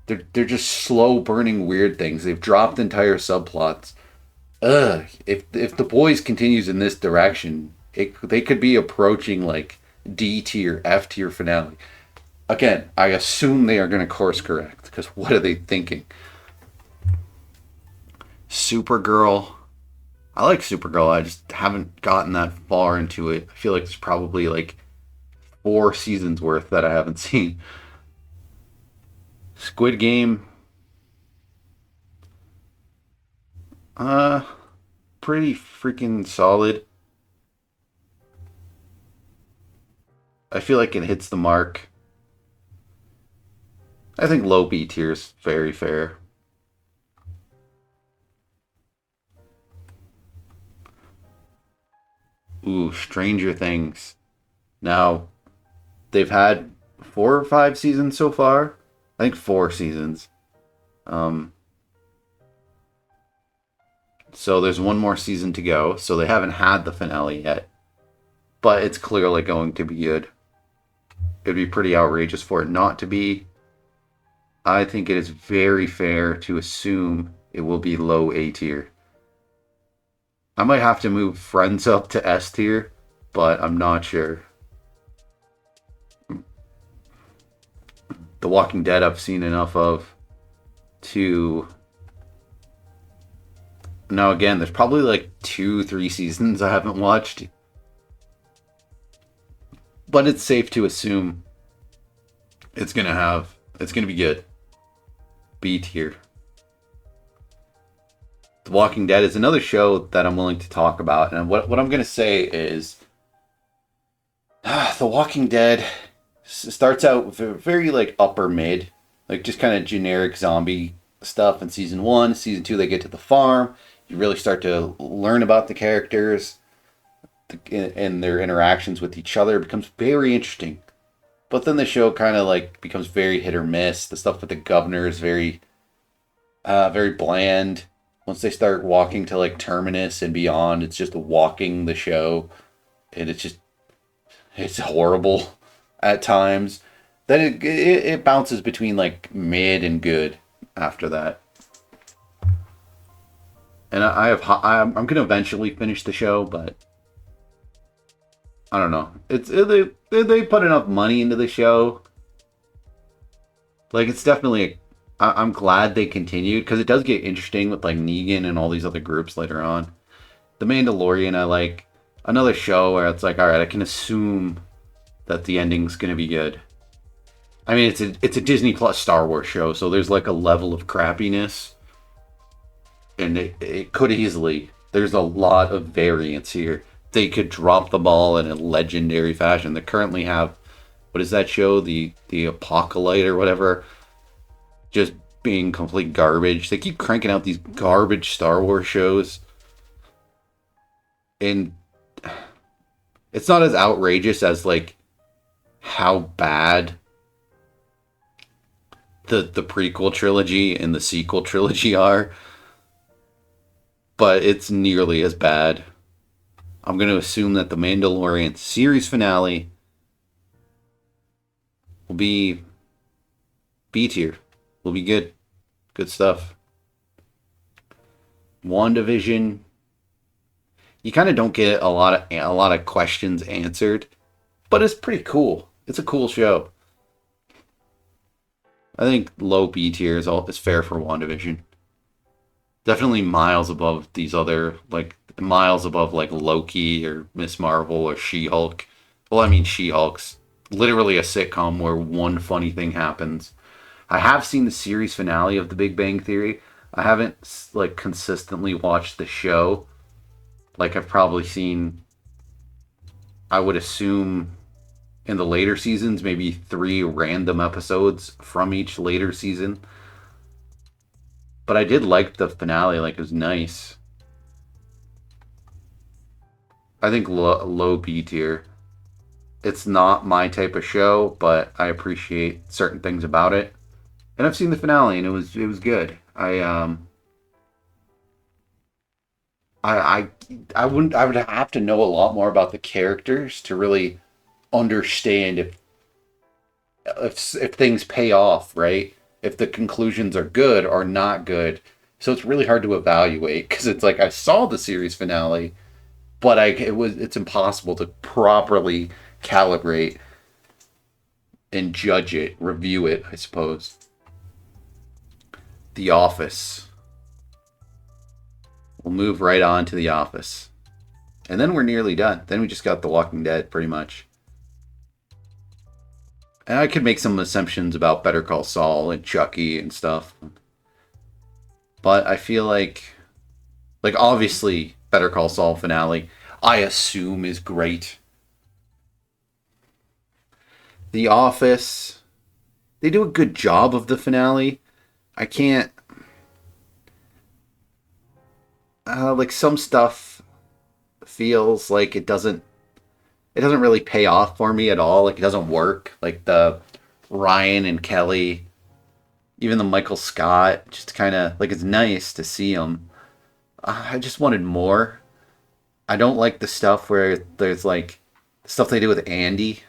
they're just slow burning weird things. They've dropped entire subplots. If the boys continues in this direction, they could be approaching like D tier, F tier finale. Again, I assume they are going to course correct because what are they thinking? Supergirl. I like Supergirl. I just haven't gotten that far into it. I feel like there's probably like 4 seasons worth that I haven't seen. Squid Game. Uh, Pretty freaking solid. I feel like it hits the mark. I think low B tier is very fair. Ooh, Stranger Things. Now, they've had 4 or 5 seasons so far. I think 4 seasons. Um, so there's one more season to go. So they haven't had the finale yet, but it's clearly going to be good. It'd be pretty outrageous for it not to be. I think it is very fair to assume it will be low A tier. I might have to move Friends up to S tier, but I'm not sure. The Walking Dead I've seen enough of to now again there's probably like 2 3 seasons I haven't watched, but it's safe to assume it's gonna be good. B tier. The Walking Dead is another show that I'm willing to talk about, and what I'm gonna say is The Walking Dead starts out very like upper mid, like just kind of generic zombie stuff in season one. Season two, they get to the farm. You really start to learn about the characters and their interactions with each other. It becomes very interesting. But then the show kind of like becomes very hit or miss. The stuff with the governor is very bland. Once they start walking to like Terminus and beyond, it's just walking the show, and it's horrible at times. Then it bounces between like mid and good after that. And I'm gonna eventually finish the show, but I don't know. They put enough money into the show. Like it's definitely I'm glad they continued because it does get interesting with like Negan and all these other groups later on. The Mandalorian, I like another show where it's like, all right, I can assume that the ending's gonna be good. I mean, it's a Disney Plus Star Wars show, so there's like a level of crappiness, and it could easily. There's a lot of variance here. They could drop the ball in a legendary fashion. They currently have, what is that show? The Apocalypse or whatever, just being complete garbage. They keep cranking out these garbage Star Wars shows, and it's not as outrageous as like how bad the prequel trilogy and the sequel trilogy are, but it's nearly as bad. I'm going to assume that the Mandalorian series finale will be B tier. Will be good. Good stuff. WandaVision, you kind of don't get a lot of questions answered, but it's pretty cool. It's a cool show. I think low B tier is fair for WandaVision. Definitely miles above these other, like miles above like Loki or Miss Marvel or She-Hulk. Well, I mean She-Hulk's literally a sitcom where one funny thing happens. I have seen the series finale of The Big Bang Theory. I haven't like consistently watched the show. Like I've probably seen, I would assume in the later seasons, maybe 3 random episodes from each later season. But I did like the finale, like it was nice. I think low B tier. It's not my type of show, but I appreciate certain things about it. And I've seen the finale, and it was good. I I would have to know a lot more about the characters to really understand if things pay off, right? If the conclusions are good or not good. So it's really hard to evaluate because it's like I saw the series finale, but it's impossible to properly calibrate and judge it, review it, I suppose. The Office. We'll move right on to The Office. And then we're nearly done. Then we just got The Walking Dead, pretty much. And I could make some assumptions about Better Call Saul and Chucky and stuff. But I feel like obviously, Better Call Saul finale, I assume is great. The Office, they do a good job of the finale. I can't, like some stuff feels like it doesn't really pay off for me at all. Like it doesn't work. Like the Ryan and Kelly, even the Michael Scott, just kind of like it's nice to see them. I just wanted more. I don't like the stuff where there's like the stuff they do with Andy.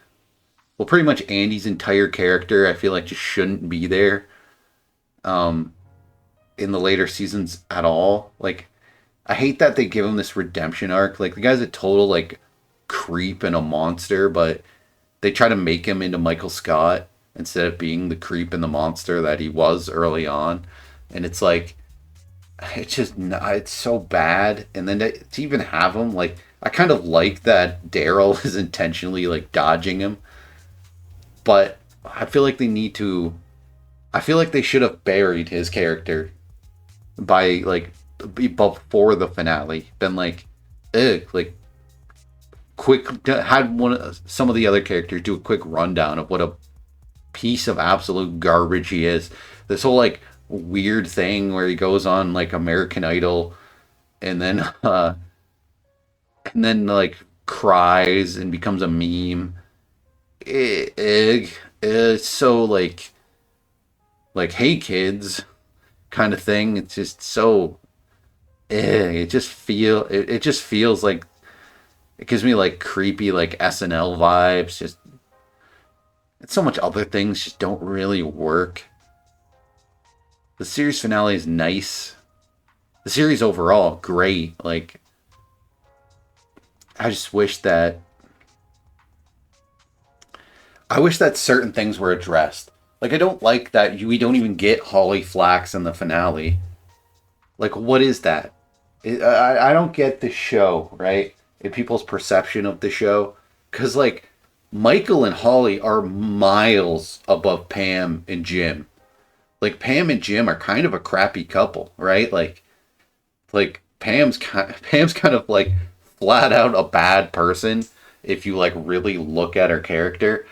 Well, pretty much Andy's entire character, I feel like just shouldn't be there. In the later seasons at all. Like, I hate that they give him this redemption arc. Like the guy's a total like creep and a monster, but they try to make him into Michael Scott instead of being the creep and the monster that he was early on. And it's like, it's so bad. And then to even have him, like, I kind of like that Daryl is intentionally like dodging him, but I feel like I feel like they should have buried his character before the finale. Been like, ugh, like had some of the other characters do a quick rundown of what a piece of absolute garbage he is. This whole like weird thing where he goes on like American Idol and then like cries and becomes a meme. It's so like hey kids kind of thing. It's just so it just feels like it gives me like creepy like SNL vibes. Just and so much other things just don't really work. The series finale is nice. The series overall great. Like I just wish that certain things were addressed. Like I don't like that we don't even get Holly Flax in the finale. Like what is that? I don't get the show, right? And people's perception of the show. Because, like, Michael and Holly are miles above Pam and Jim. Like, Pam and Jim are kind of a crappy couple, right? Like Pam's kind of, like, flat out a bad person if you, like, really look at her character.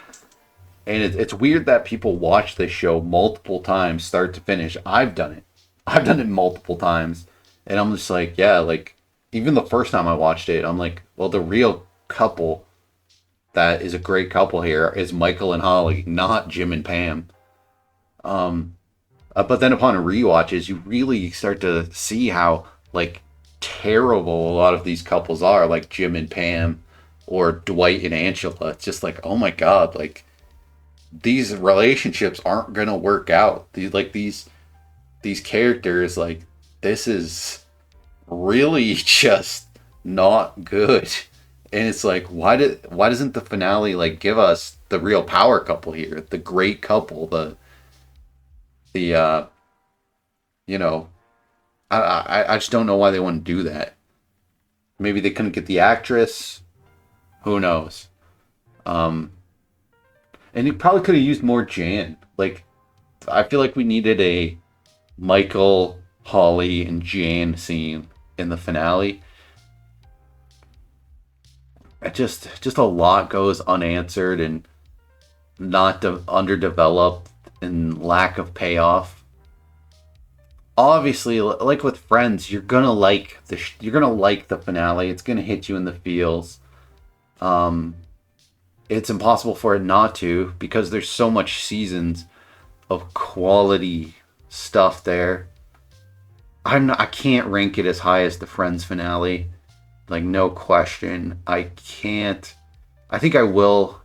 And it's weird that people watch this show multiple times, start to finish. I've done it. I've done it multiple times. And I'm just like, yeah, like, even the first time I watched it, I'm like, well, the real couple that is a great couple here is Michael and Holly, not Jim and Pam. But then upon rewatches, you really start to see how, like, terrible a lot of these couples are, like Jim and Pam or Dwight and Angela. It's just like, oh my God, like, these relationships aren't going to work out. These characters, like, this is really just not good. And it's like, why doesn't the finale like give us the real power couple here, the great couple, the you know, I just don't know why they want to do that. Maybe they couldn't get the actress. Who knows? And he probably could have used more Jan. Like, I feel like we needed a Michael, Holly, and Jan scene in the finale. It just a lot goes unanswered and not underdeveloped and lack of payoff. Obviously, like with Friends, you're gonna like the finale. It's gonna hit you in the feels. It's impossible for it not to because there's so much seasons of quality stuff there. I can't rank it as high as the Friends finale. Like, no question. I can't. I think I will.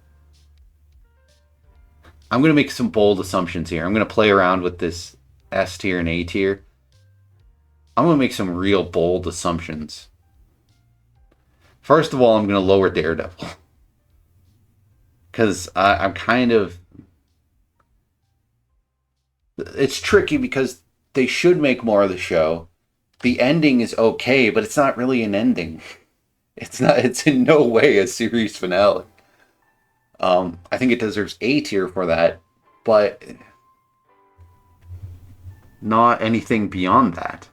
I'm going to make some bold assumptions here. I'm going to play around with this S tier and A tier. I'm going to make some real bold assumptions. First of all, I'm going to lower Daredevil. Because I'm kind of... It's tricky because they should make more of the show. The ending is okay, but it's not really an ending. It's in no way a series finale. I think it deserves A tier for that, but not anything beyond that.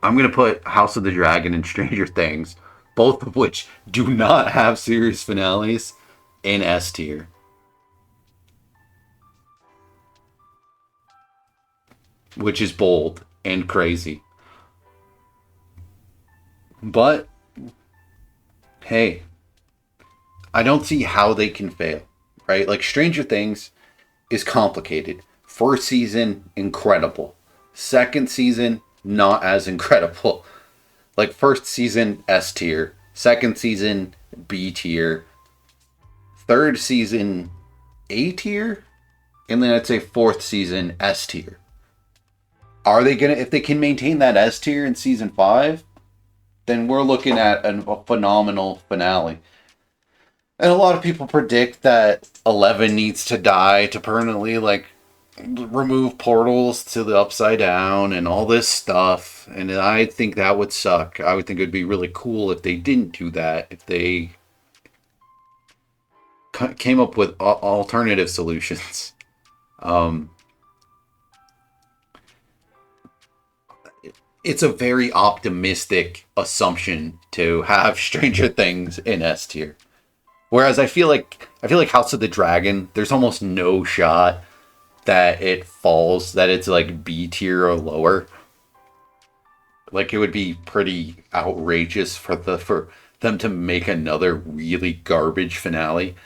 I'm going to put House of the Dragon and Stranger Things, both of which do not have series finales, in S tier. Which is bold and crazy. But, hey, I don't see how they can fail, right? Like, Stranger Things is complicated. First season, incredible. Second season, not as incredible. Like, first season, S tier. Second season, B tier. Third season, A tier. And then I'd say fourth season, S tier. Are they gonna, if they can maintain that S tier in season 5, then we're looking at a phenomenal finale. And a lot of people predict that 11 needs to die to permanently, like, remove portals to the Upside Down and all this stuff. And I think that would suck. I would think it would be really cool if they didn't do that. If they came up with alternative solutions. it's a very optimistic assumption to have Stranger Things in S tier. Whereas I feel like House of the Dragon, there's almost no shot that it falls, that it's like B tier or lower. Like it would be pretty outrageous for them to make another really garbage finale.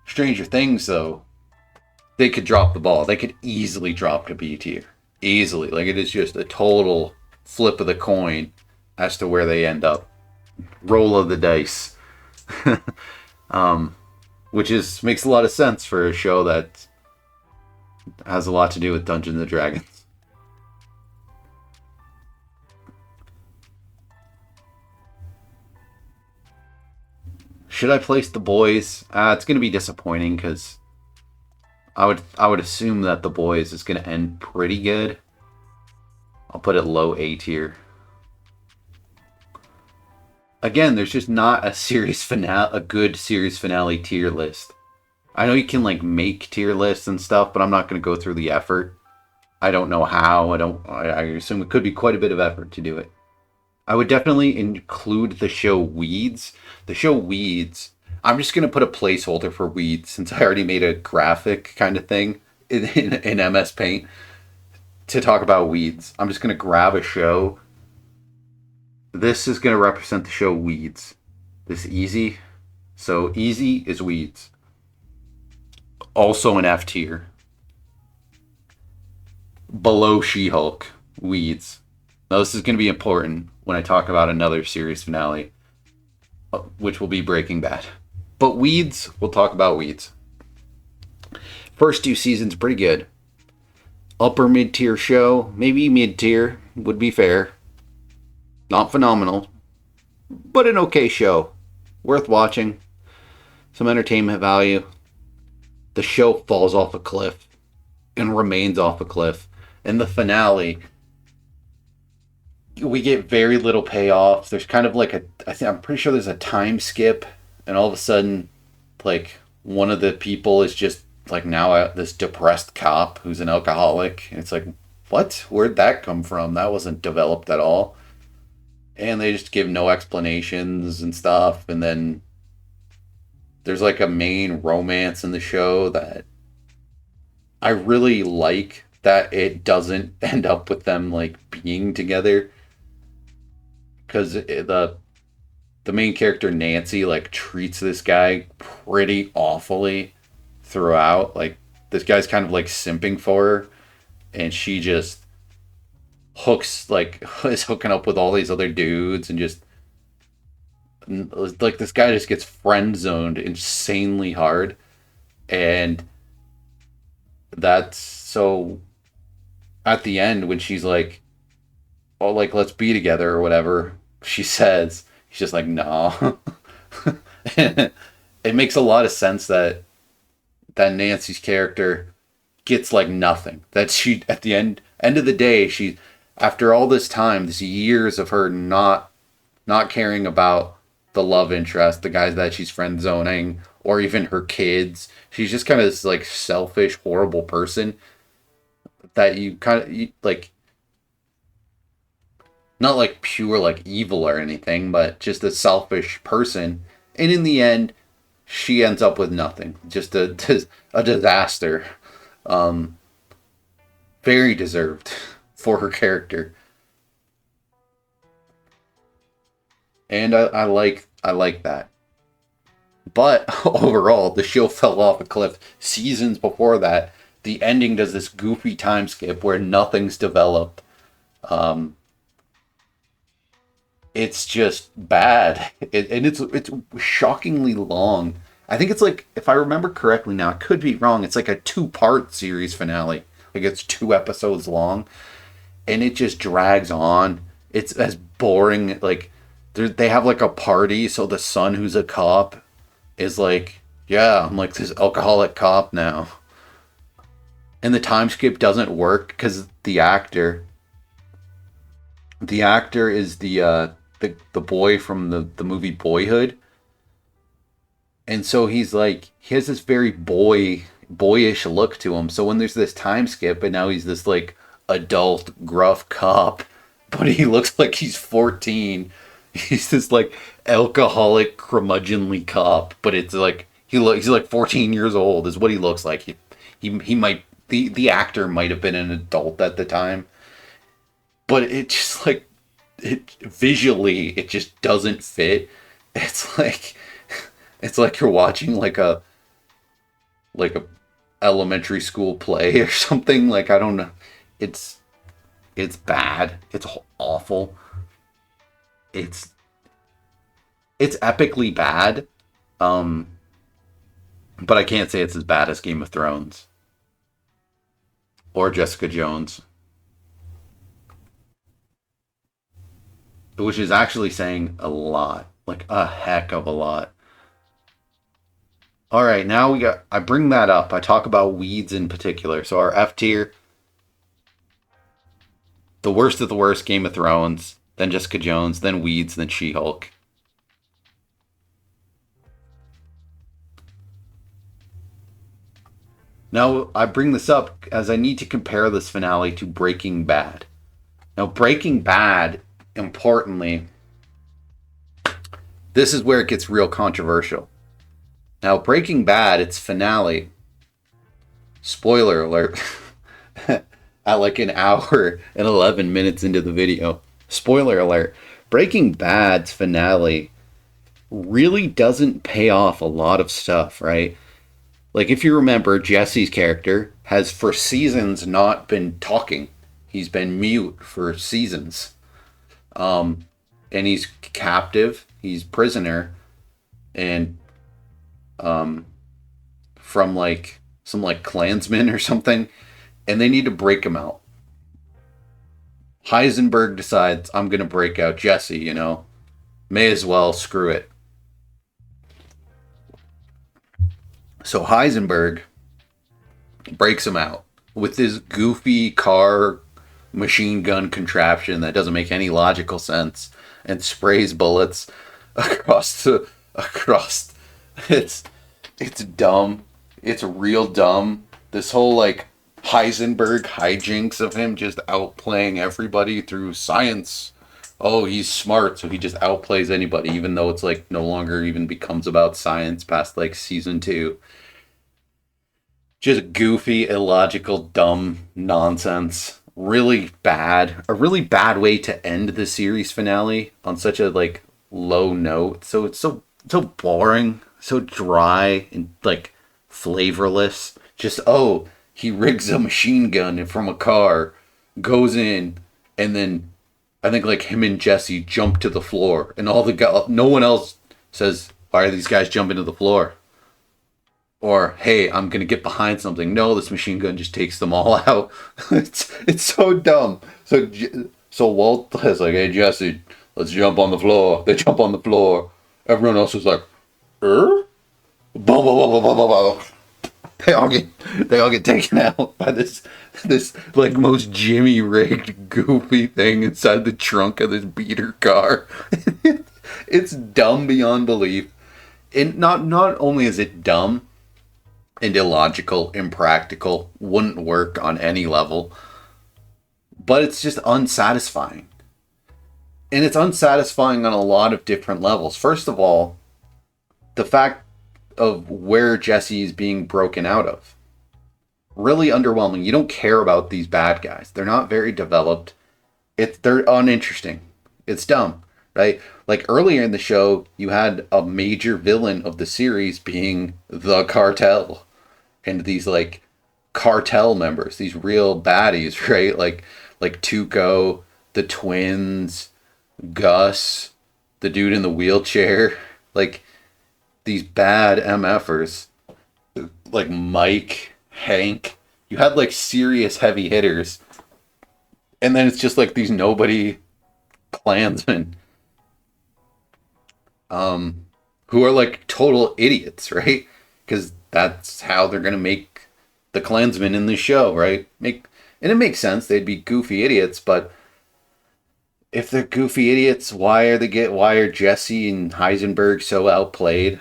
Stranger Things though, they could drop the ball. They could easily drop to B tier. Easily. Like it is just a total flip of the coin as to where they end up. Roll of the dice. Which is makes a lot of sense for a show that has a lot to do with Dungeons and Dragons. Should I place The Boys? It's going to be disappointing because I would assume that The Boys is going to end pretty good. I'll put it low A tier. Again, there's just not a good series finale tier list. I know you can like make tier lists and stuff, but I'm not going to go through the effort. I don't know how. I assume it could be quite a bit of effort to do it. I would definitely include the show Weeds. The show Weeds. I'm just gonna put a placeholder for Weeds since I already made a graphic kind of thing in MS Paint to talk about Weeds. I'm just gonna grab a show. This is gonna represent the show Weeds. This Easy. So Easy is Weeds. Also an F tier. Below She-Hulk, Weeds. Now this is going to be important when I talk about another series finale, which will be Breaking Bad. But Weeds, we'll talk about Weeds. First two seasons pretty good. Upper mid-tier show, maybe mid-tier, would be fair. Not phenomenal, but an okay show. Worth watching. Some entertainment value. The show falls off a cliff and remains off a cliff. In the finale, we get very little payoff. There's kind of like I'm pretty sure there's a time skip, and all of a sudden, like, one of the people is just like now this depressed cop who's an alcoholic. And it's like, what? Where'd that come from? That wasn't developed at all. And they just give no explanations and stuff. And then there's like a main romance in the show that I really like, that it doesn't end up with them like being together, because the main character Nancy like treats this guy pretty awfully throughout. Like this guy's kind of like simping for her, and she just is hooking up with all these other dudes, and just like this guy just gets friend zoned insanely hard. And that's so at the end when she's like, oh, like, let's be together or whatever she says, he's just like, no. It makes a lot of sense that Nancy's character gets like nothing. That she, at the end of the day, she, after all this time, these years of her not caring about the love interest, the guys that she's friend zoning, or even her kids, she's just kind of this like selfish, horrible person that you kind of like, not like pure like evil or anything, but just a selfish person. And in the end, she ends up with nothing, just a disaster. Very deserved for her character. And I like that. But overall, the show fell off a cliff. Seasons before that, the ending does this goofy time skip where nothing's developed. It's just bad. And it's shockingly long. I think it's like, if I remember correctly now, I could be wrong, it's like a 2-part series finale. Like it's 2 episodes long. And it just drags on. It's as boring. Like they have like a party, so the son who's a cop is like, yeah, I'm like this alcoholic cop now. And the time skip doesn't work because the actor is the boy from the movie Boyhood. And so he has this very boyish look to him. So when there's this time skip and now he's this like adult gruff cop, but he looks like he's 14. He's this like alcoholic, curmudgeonly cop, but it's like he's like 14 years old is what he looks like. He might the actor might have been an adult at the time, but it just like it visually it just doesn't fit. It's like it's like you're watching like a elementary school play or something. Like I don't know. It's it's bad. It's awful. It's it's epically bad. Um, but I can't say it's as bad as Game of Thrones or Jessica Jones, which is actually saying a lot, like a heck of a lot. All right, now we got. I bring that up. I talk about weeds in particular. So our F tier, the worst of the worst, Game of Thrones, then Jessica Jones, then Weeds, then She Hulk. Now I bring this up as I need to compare this finale to Breaking Bad. Now Breaking Bad, importantly, this is where it gets real controversial. Now Breaking Bad, its finale, spoiler alert, at like an hour and 11 minutes into the video. Spoiler alert. Breaking Bad's finale really doesn't pay off a lot of stuff, right? Like, if you remember, Jesse's character has for seasons not been talking. He's been mute for seasons. And he's captive, he's prisoner, and from like some like Klansmen or something, and they need to break him out. Heisenberg decides, I'm gonna break out Jesse, you know. May as well, screw it. So Heisenberg breaks him out with this goofy car machine gun contraption that doesn't make any logical sense and sprays bullets across it's dumb. It's real dumb. This whole like Heisenberg hijinks of him just outplaying everybody through science. Oh, he's smart, so he just outplays anybody, even though it's like no longer even becomes about science past like season 2. Just goofy, illogical, dumb nonsense. Really bad. A really bad way to end the series finale on such a like low note. So it's so boring, so dry and like flavorless. Just he rigs a machine gun from a car, goes in, and then I think like him and Jesse jump to the floor, and no one else says, "Why are these guys jumping to the floor?" Or, "Hey, I'm gonna get behind something." No, this machine gun just takes them all out. It's so dumb. So Walt is like, "Hey Jesse, let's jump on the floor." They jump on the floor. Everyone else is like, "Er?" Boom, boom, boom, boom, boom, boom. They all get taken out by this like most Jimmy rigged goofy thing inside the trunk of this beater car. It's dumb beyond belief. And not only is it dumb and illogical, impractical, wouldn't work on any level, but it's just unsatisfying. And it's unsatisfying on a lot of different levels. First of all, the fact of where Jesse is being broken out of. Really underwhelming. You don't care about these bad guys. They're not very developed. They're uninteresting. It's dumb, right? Like earlier in the show, you had a major villain of the series being the cartel. And these like cartel members, these real baddies, right? Like Tuco, the twins, Gus, the dude in the wheelchair, like these bad MFers, like Mike, Hank. You had like serious heavy hitters, and then it's just like these nobody Klansmen, who are like total idiots, right? Because that's how they're gonna make the Klansmen in the show, right? And it makes sense. They'd be goofy idiots, but if they're goofy idiots, why are Jesse and Heisenberg so outplayed?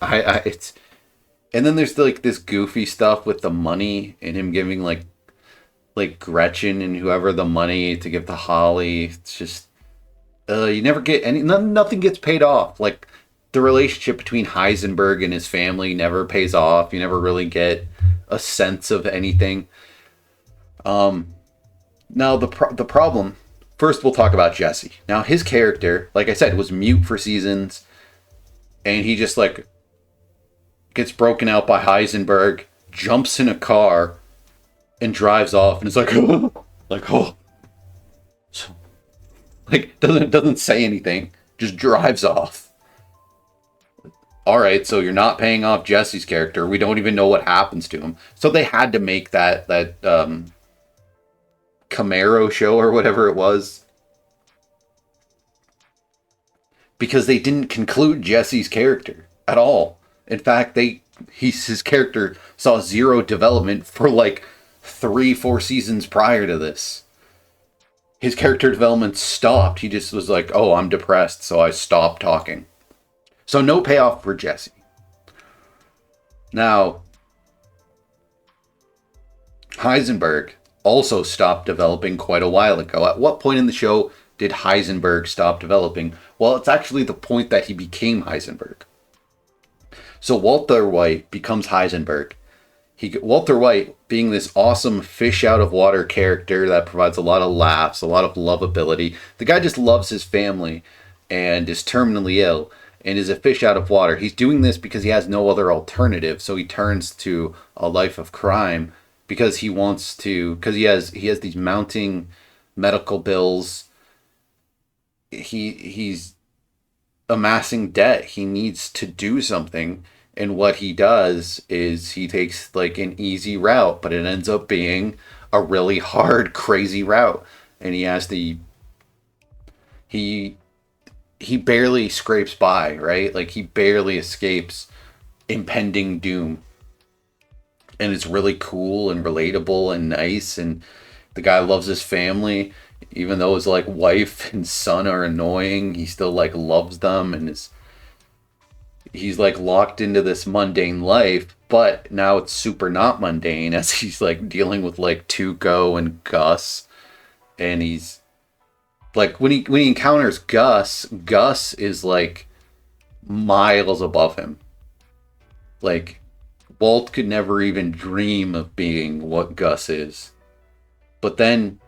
And then there's like this goofy stuff with the money and him giving like like Gretchen and whoever the money to give to Holly. It's just you never get nothing gets paid off. Like the relationship between Heisenberg and his family never pays off. You never really get a sense of anything. Now the problem. First, we'll talk about Jesse. Now his character, like I said, was mute for seasons, and he just like gets broken out by Heisenberg, jumps in a car, and drives off, and it's like, like so, like doesn't say anything, just drives off. All right, so you're not paying off Jesse's character. We don't even know what happens to him. So they had to make that Camaro show or whatever it was because they didn't conclude Jesse's character at all. In fact, his character saw zero development for like 3-4 seasons prior to this. His character development stopped. He just was like, "Oh, I'm depressed, so I stopped talking." So no payoff for Jesse. Now, Heisenberg also stopped developing quite a while ago. At what point in the show did Heisenberg stop developing? Well, it's actually the point that he became Heisenberg. So Walter White becomes Heisenberg. Walter White, being this awesome fish out of water character that provides a lot of laughs, a lot of lovability. The guy just loves his family and is terminally ill and is a fish out of water. He's doing this because he has no other alternative, so he turns to a life of crime because he wants to, because he has these mounting medical bills. He's amassing debt. He needs to do something, and what he does is he takes like an easy route, but it ends up being a really hard, crazy route, and he has to he barely scrapes by, right? Like he barely escapes impending doom. And it's really cool and relatable and nice, and the guy loves his family. Even though his like wife and son are annoying, he still like loves them, and he's like locked into this mundane life, but now it's super not mundane as he's like dealing with like Tuco and Gus. And he's like, when he encounters Gus is like miles above him. Like Walt could never even dream of being what Gus is. But then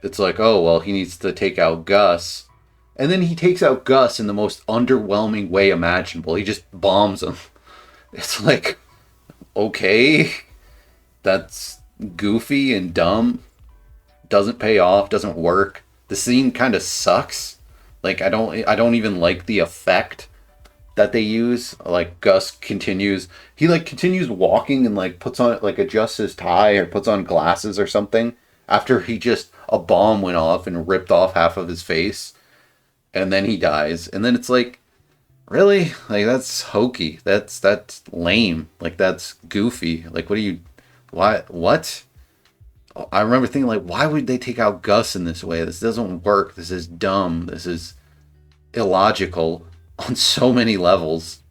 it's like, oh, well, he needs to take out Gus. And then he takes out Gus in the most underwhelming way imaginable. He just bombs him. It's like, okay, that's goofy and dumb. Doesn't pay off, doesn't work. The scene kind of sucks. Like I don't even like the effect that they use. Like Gus continues walking and like puts on, like adjusts his tie or puts on glasses or something after a bomb went off and ripped off half of his face, and then he dies. And then it's like, really? Like that's hokey. That's lame. Like that's goofy. Like what? I remember thinking like, why would they take out Gus in this way? This doesn't work. This is dumb. This is illogical on so many levels.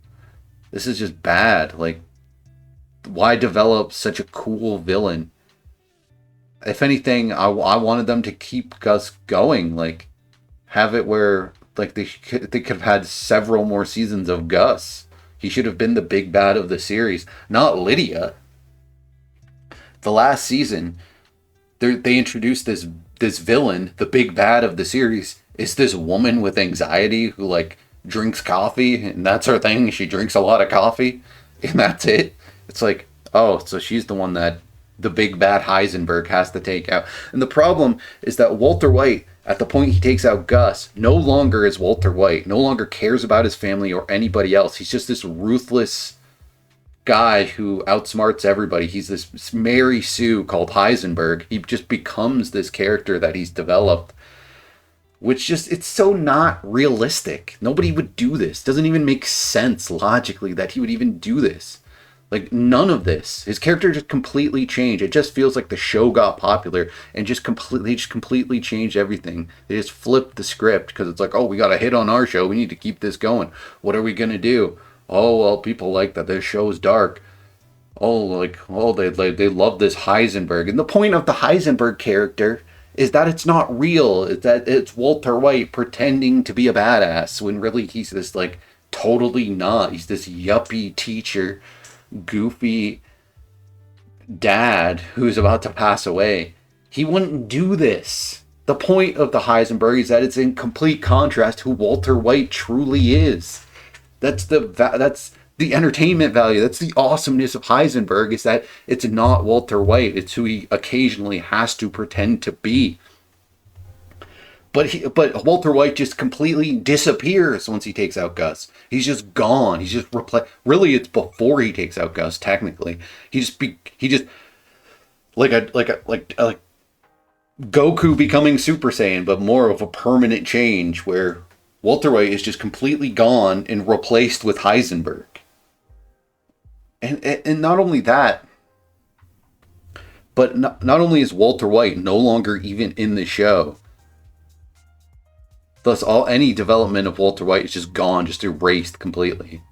This is just bad. Like, why develop such a cool villain? If anything, I wanted them to keep Gus going. Like, have it where like they could have had several more seasons of Gus. He should have been the big bad of the series, not Lydia. The last season, they introduced this villain. The big bad of the series is this woman with anxiety who like drinks coffee, and that's her thing. She drinks a lot of coffee, and that's it. It's like, oh, so she's the one that the big bad Heisenberg has to take out. And the problem is that Walter White, at the point he takes out Gus, no longer is Walter White, no longer cares about his family or anybody else. He's just this ruthless guy who outsmarts everybody. He's this Mary Sue called Heisenberg. He just becomes this character that he's developed, which just, it's so not realistic. Nobody would do this. Doesn't even make sense logically that he would even do this. Like, none of this. His character just completely changed. It just feels like the show got popular and just completely changed everything. They just flipped the script because it's like, oh, we got a hit on our show. We need to keep this going. What are we going to do? Oh, well, people like that this show is dark. Oh, like, oh, they love this Heisenberg. And the point of the Heisenberg character is that it's not real. It's that it's Walter White pretending to be a badass when really he's this, like, totally not. He's this yuppie teacher, goofy dad who's about to pass away. He wouldn't do this. The point of the Heisenberg is that it's in complete contrast to who Walter White truly is. That's the entertainment value. That's the awesomeness of Heisenberg, is that it's not Walter White. It's who he occasionally has to pretend to be. But Walter White just completely disappears once he takes out Gus. He's just gone. He's just really, it's before he takes out Gus. Technically, he just like Goku becoming Super Saiyan, but more of a permanent change where Walter White is just completely gone and replaced with Heisenberg. And not only that, but not only is Walter White no longer even in the show, thus all any development of Walter White is just gone, just erased completely,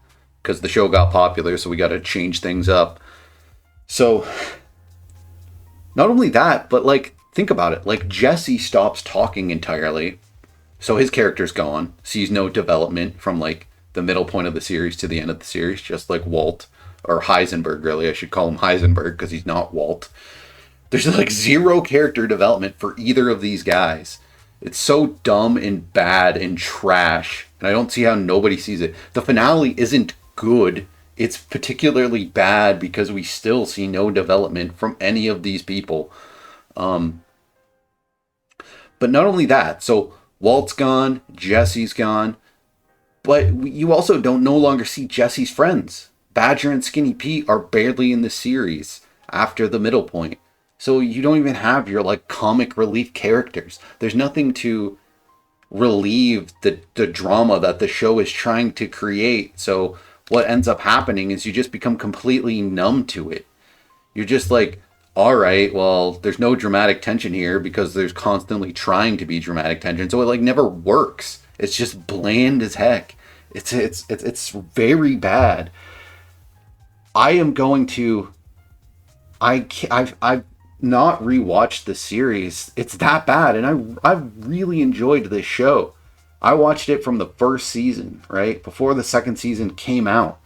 because the show got popular, so we got to change things up. So not only that, but like think about it, like Jesse stops talking entirely, so his character's gone, sees no development from like the middle point of the series to the end of the series, just like Walt. Or Heisenberg, really. I should call him Heisenberg because he's not Walt. There's like zero character development for either of these guys. It's so dumb and bad and trash. And I don't see how nobody sees it. The finale isn't good. It's particularly bad because we still see no development from any of these people. But not only that, so Walt's gone, Jesse's gone, but you also don't no longer see Jesse's friends. Badger and Skinny Pete are barely in the series after the middle point. So you don't even have your like comic relief characters. There's nothing to relieve the drama that the show is trying to create. So what ends up happening is you just become completely numb to it. You're just like, all right, well, there's no dramatic tension here because there's constantly trying to be dramatic tension. So it like never works. It's just bland as heck. It's very bad. I am going to. I've not rewatched the series. It's that bad, and I've really enjoyed this show. I watched it from the first season, right before the second season came out.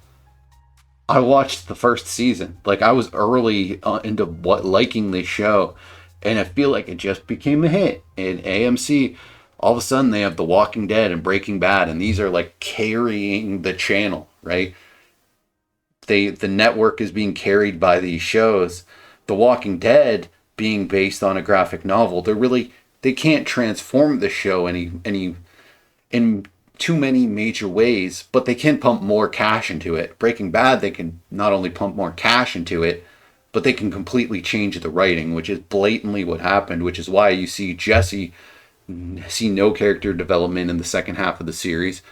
I watched the first season. Like I was early into liking this show, and I feel like it just became a hit. And AMC, all of a sudden, they have The Walking Dead and Breaking Bad, and these are like carrying the channel, right? The network is being carried by these shows. The Walking Dead being based on a graphic novel, they can't transform the show any in too many major ways, but they can pump more cash into it. Breaking Bad, they can not only pump more cash into it, but they can completely change the writing, which is blatantly what happened, which is why you see Jesse see no character development in the second half of the series.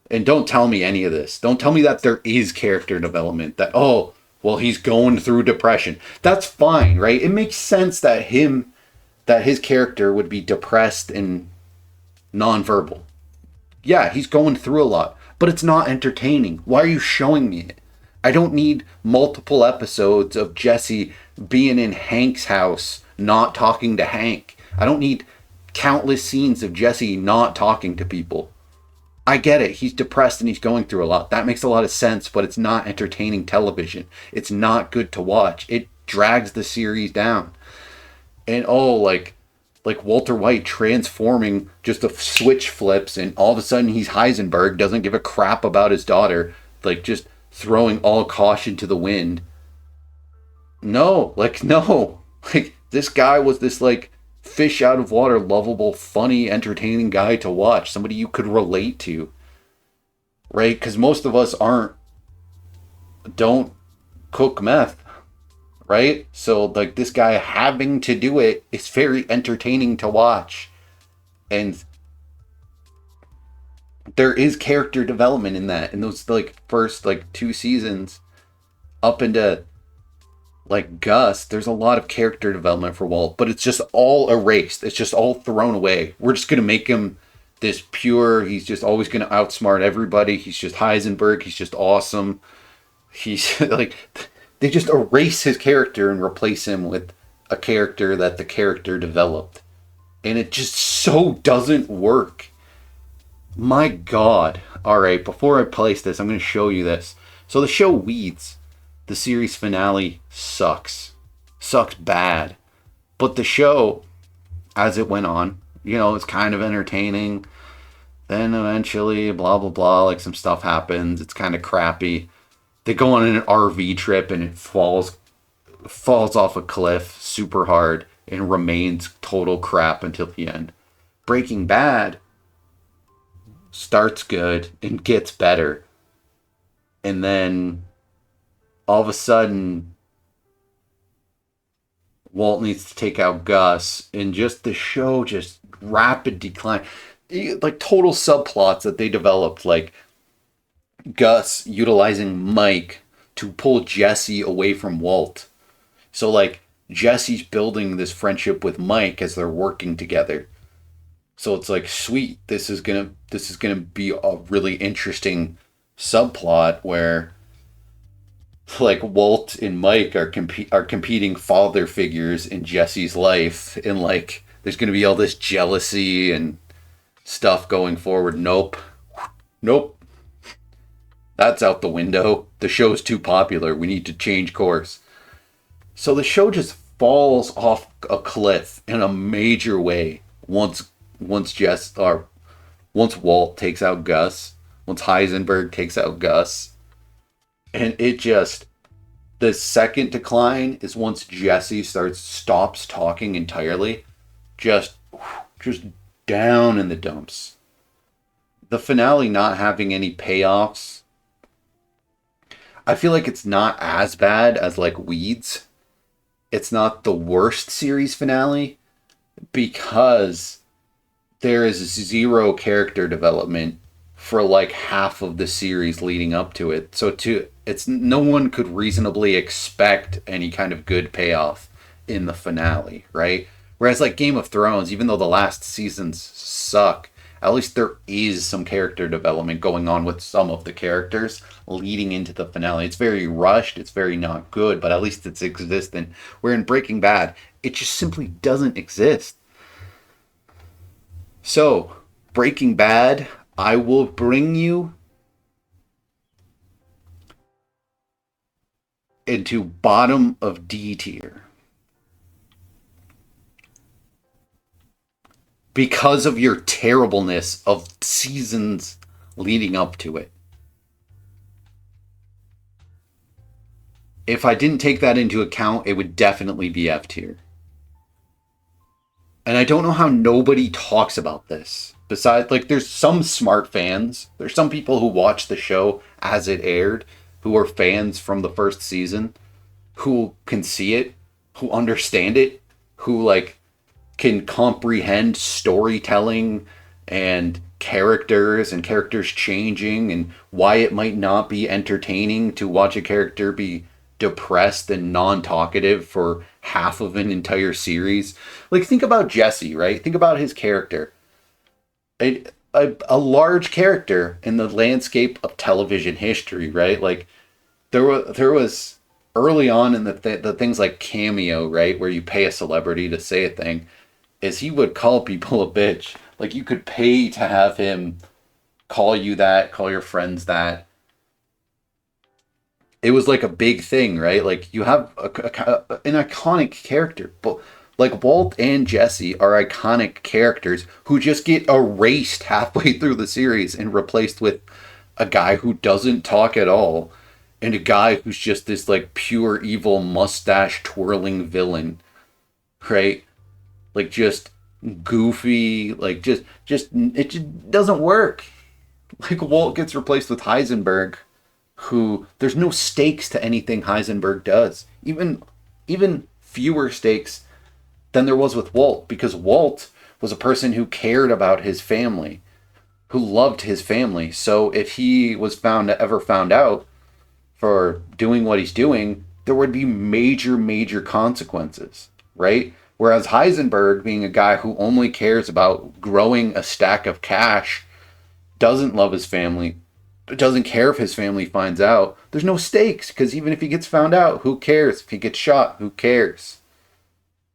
And don't tell me any of this. Don't tell me that there is character development. That, oh, well, he's going through depression. That's fine, right? It makes sense that his character would be depressed and nonverbal. Yeah, he's going through a lot, but it's not entertaining. Why are you showing me it? I don't need multiple episodes of Jesse being in Hank's house, not talking to Hank. I don't need countless scenes of Jesse not talking to people. I get it. He's depressed and he's going through a lot. That makes a lot of sense, but it's not entertaining television. It's not good to watch. It drags the series down. And like Walter White transforming, just a switch flips and all of a sudden he's Heisenberg, doesn't give a crap about his daughter, like just throwing all caution to the wind. No. Like this guy was this like fish out of water, lovable, funny, entertaining guy to watch. Somebody you could relate to, right? Because most of us don't cook meth, right? So like this guy having to do it is very entertaining to watch. And there is character development in that, in those like first like 2 seasons up into like Gus. There's a lot of character development for Walt, but it's just all erased. It's just all thrown away. We're just going to make him this pure, he's just always going to outsmart everybody. He's just Heisenberg. He's just awesome. He's like, They just erase his character and replace him with a character that the character developed. And it just so doesn't work. My God. Alright, before I place this, I'm going to show you this. So the show Weeds, the series finale, sucks. Sucks bad. But the show, as it went on, it's kind of entertaining. Then eventually, blah, blah, blah, like some stuff happens. It's kind of crappy. They go on an RV trip and it falls off a cliff super hard and remains total crap until the end. Breaking Bad starts good and gets better. And then all of a sudden, Walt needs to take out Gus, and just the show just rapid decline. Like total subplots that they developed, like Gus utilizing Mike to pull Jesse away from Walt. So like Jesse's building this friendship with Mike as they're working together. So it's like, sweet, this is gonna be a really interesting subplot where like Walt and Mike are competing father figures in Jesse's life, and like there's gonna be all this jealousy and stuff going forward. Nope. That's out the window. The show's too popular. We need to change course. So the show just falls off a cliff in a major way once Walt takes out Gus, once Heisenberg takes out Gus. And the second decline is once Jesse stops talking entirely. Just down in the dumps. The finale not having any payoffs. I feel like it's not as bad as like Weeds. It's not the worst series finale because there is zero character development for like half of the series leading up to it. So no one could reasonably expect any kind of good payoff in the finale, right? Whereas like Game of Thrones, even though the last seasons suck, at least there is some character development going on with some of the characters leading into the finale. It's very rushed, it's very not good, but at least it's existent. Where in Breaking Bad, it just simply doesn't exist. So, Breaking Bad, I will bring you into bottom of D tier. Because of your terribleness of seasons leading up to it. If I didn't take that into account, it would definitely be F tier. And I don't know how nobody talks about this. Besides, like, there's some smart fans. There's some people who watch the show as it aired, who are fans from the first season, who can see it, who understand it, who, like, can comprehend storytelling and characters changing and why it might not be entertaining to watch a character be depressed and non-talkative for half of an entire series. Like, think about Jesse, right? Think about his character. A large character in the landscape of television history, right? Like, there was early on in the things like Cameo, right? Where you pay a celebrity to say a thing. Is he would call people a bitch. Like, you could pay to have him call you that, call your friends that. It was like a big thing, right? Like, you have an iconic character, but like Walt and Jesse are iconic characters who just get erased halfway through the series and replaced with a guy who doesn't talk at all and a guy who's just this like pure evil mustache twirling villain, right? Like, just goofy, like, just it just doesn't work. Like, Walt gets replaced with Heisenberg, who, there's no stakes to anything Heisenberg does. Even fewer stakes than there was with Walt, because Walt was a person who cared about his family, who loved his family. So if he was ever found out for doing what he's doing, there would be major consequences, right? Whereas Heisenberg, being a guy who only cares about growing a stack of cash, doesn't love his family, doesn't care if his family finds out. There's no stakes because even if he gets found out, who cares? If he gets shot, who cares?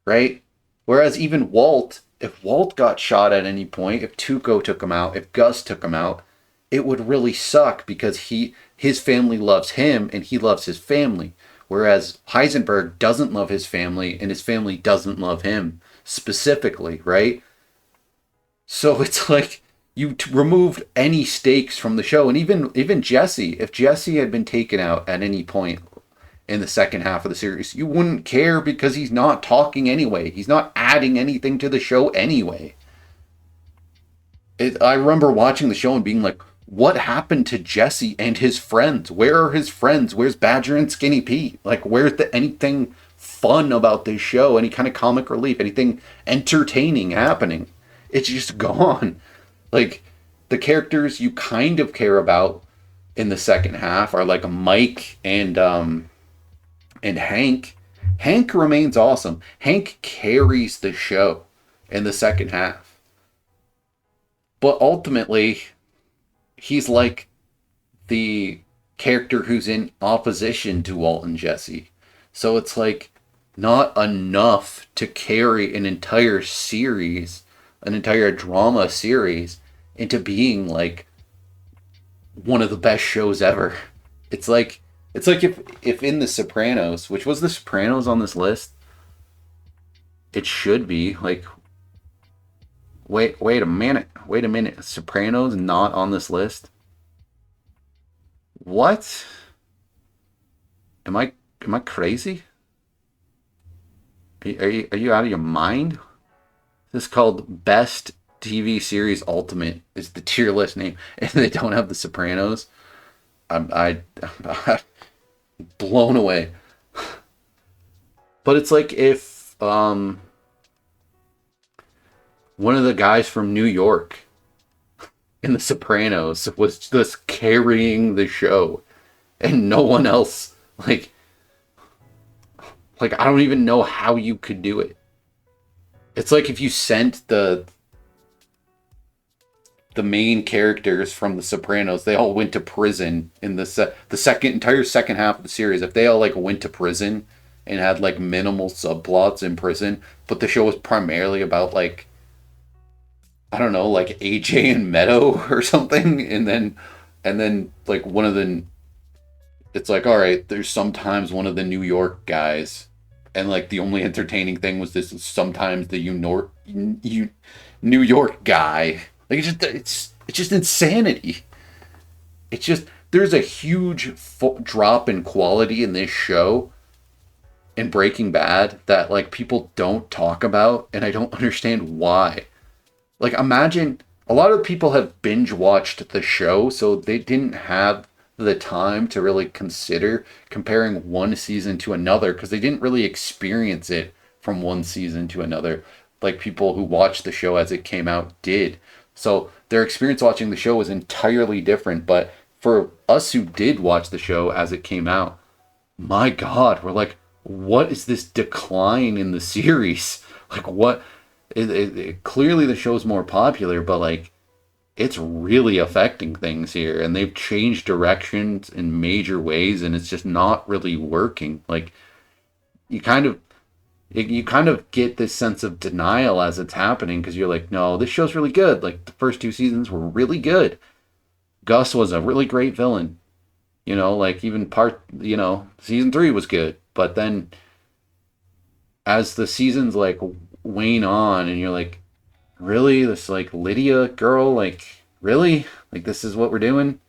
Right? Whereas even Walt, if Walt got shot at any point, if Tuco took him out, if Gus took him out, it would really suck because his family loves him and he loves his family. Whereas Heisenberg doesn't love his family and his family doesn't love him specifically, right? So it's like you removed any stakes from the show, and even Jesse, if Jesse had been taken out at any point in the second half of the series, you wouldn't care because he's not talking anyway. He's not adding anything to the show anyway. I remember watching the show and being like, what happened to Jesse and his friends? Where are his friends? Where's Badger and Skinny Pete? Like, where's anything fun about this show? Any kind of comic relief? Anything entertaining happening? It's just gone. Like, the characters you kind of care about in the second half are like Mike and Hank. Hank remains awesome. Hank carries the show in the second half. But ultimately, he's like the character who's in opposition to Walt and Jesse. So it's like not enough to carry an entire series, an entire drama series, into being like one of the best shows ever. It's like if in The Sopranos, which was The Sopranos on this list, it should be like wait a minute, Sopranos not on this list? What? Am I crazy? Are you out of your mind? This is called Best TV Series Ultimate is the tier list name, and they don't have The Sopranos. I'm blown away. But it's like if one of the guys from New York in The Sopranos was just carrying the show, and no one else, like I don't even know how you could do it. It's like if you sent the main characters from The Sopranos, they all went to prison in the entire second half of the series. If they all like went to prison and had like minimal subplots in prison, but the show was primarily about like, I don't know, like AJ and Meadow or something, and then like one of the, it's like, all right, there's sometimes one of the New York guys, and like the only entertaining thing was this sometimes the New York guy. Like it's just insanity. It's just there's a huge drop in quality in this show in Breaking Bad that like people don't talk about, and I don't understand why. Like imagine a lot of people have binge watched the show, so they didn't have the time to really consider comparing one season to another because they didn't really experience it from one season to another like people who watched the show as it came out did. So their experience watching the show was entirely different. But for us who did watch the show as it came out, my God, we're like, what is this decline in the series? Like, what? Clearly the show's more popular, but like, it's really affecting things here. And they've changed directions in major ways, and it's just not really working. Like, you kind of get this sense of denial as it's happening because you're like, no, this show's really good. Like the first two seasons were really good. Gus was a really great villain. Like even season 3 was good. But then as the seasons like wane on and you're like, really? This like Lydia girl? Like, really? Like this is what we're doing?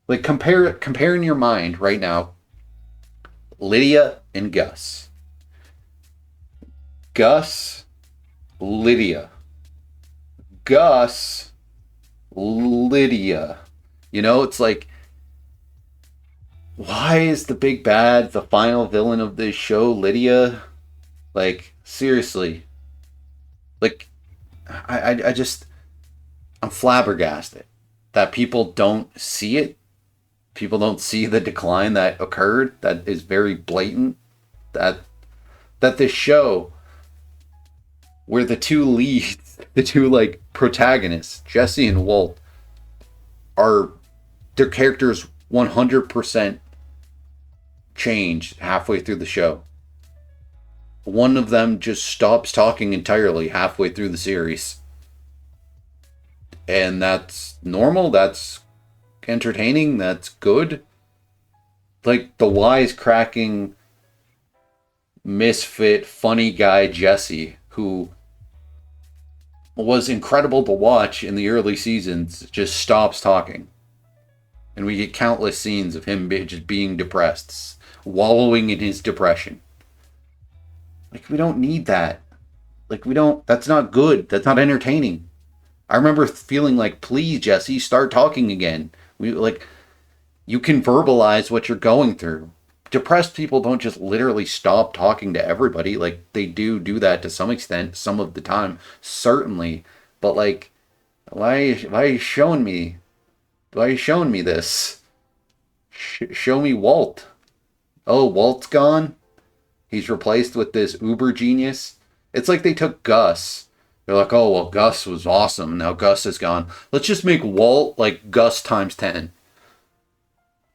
Like compare in your mind right now, Lydia and Gus. Gus, Lydia. Gus, Lydia. It's like, why is the big bad, the final villain of this show, Lydia? Like, seriously. Like, I'm flabbergasted that people don't see it. People don't see the decline that occurred, that is very blatant. That this show, where the two leads, the two like protagonists, Jesse and Walt, are their characters 100% change halfway through the show. One of them just stops talking entirely halfway through the series. And that's normal, that's entertaining, that's good. Like the wisecracking misfit funny guy Jesse, who was incredible to watch in the early seasons, just stops talking. And we get countless scenes of him just being depressed, wallowing in his depression. Like, we don't need that. Like, we don't, that's not good. That's not entertaining. I remember feeling like, please, Jesse, start talking again. You can verbalize what you're going through. Depressed people don't just literally stop talking to everybody. Like, they do that to some extent, some of the time, certainly. But, like, why are you showing me? Why are you showing me this? Show me Walt. Oh, Walt's gone? He's replaced with this uber genius. It's like they took Gus. They're like, oh, well, Gus was awesome. Now Gus is gone. Let's just make Walt like Gus times 10.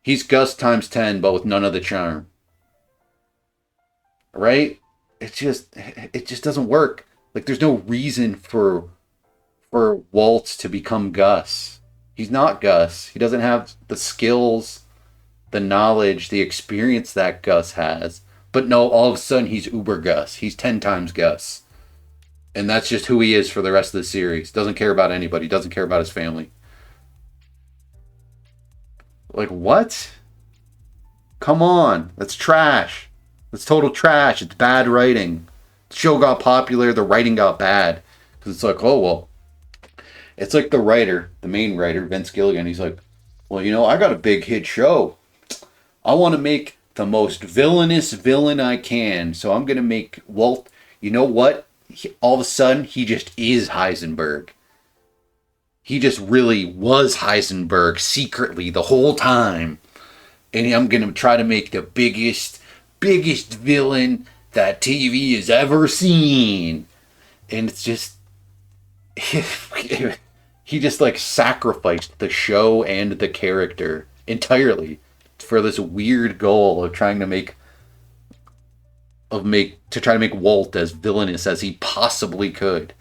He's Gus times 10, but with none of the charm. Right? It just doesn't work. Like, there's no reason for Walt to become Gus. He's not Gus. He doesn't have the skills, the knowledge, the experience that Gus has. But no, all of a sudden he's Uber Gus. He's 10 times Gus. And that's just who he is for the rest of the series. Doesn't care about anybody. Doesn't care about his family. Like, what? Come on. That's trash. That's total trash. It's bad writing. The show got popular. The writing got bad. Because it's like, oh, well. It's like the writer, the main writer, Vince Gilligan. He's like, well, I got a big hit show. I want to make the most villainous villain I can. So I'm going to make Walt, you know what? All of a sudden, he just is Heisenberg. He just really was Heisenberg secretly the whole time. And I'm going to try to make the biggest villain that TV has ever seen. And it's just, he just like sacrificed the show and the character entirely for this weird goal of trying to make Walt as villainous as he possibly could.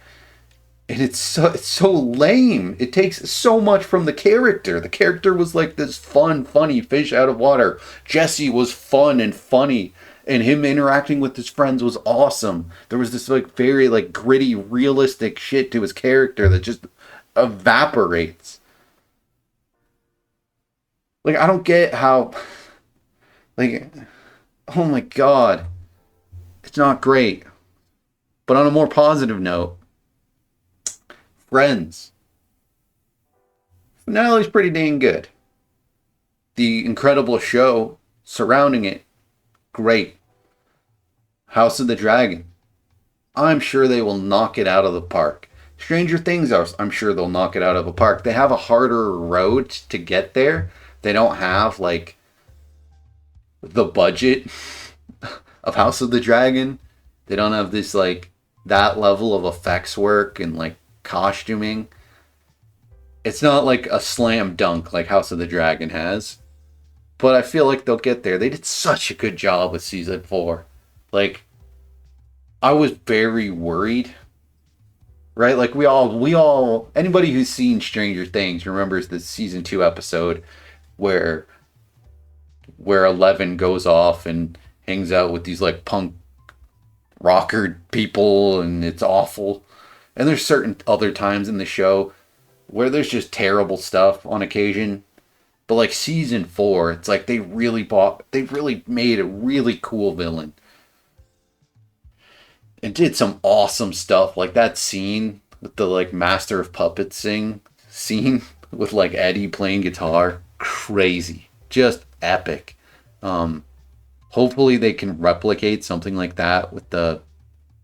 And it's so lame. It takes so much from the character. The character was like this fun, funny fish out of water. Jesse was fun and funny, and him interacting with his friends was awesome. There was this like very like gritty, realistic shit to his character that just evaporates. Like, I don't get how, like, oh my god. It's not great. But on a more positive note, Friends. Finale's pretty dang good. The incredible show surrounding it, great. House of the Dragon. I'm sure they will knock it out of the park. Stranger Things, I'm sure they'll knock it out of the park. They have a harder road to get there. They don't have, like, the budget of House of the Dragon. They don't have this, like, that level of effects work and, like, costuming. It's not like a slam dunk like House of the Dragon has. But I feel like they'll get there. They did such a good job with season 4. Like, I was very worried. Right? Like, we all, anybody who's seen Stranger Things remembers the season 2 episode where Eleven goes off and hangs out with these, like, punk rocker people, and it's awful. And there's certain other times in the show where there's just terrible stuff on occasion. But like season 4, it's like they really made a really cool villain. And did some awesome stuff. Like that scene with the like Master of Puppets scene with like Eddie playing guitar. Crazy. Just epic. Hopefully they can replicate something like that with the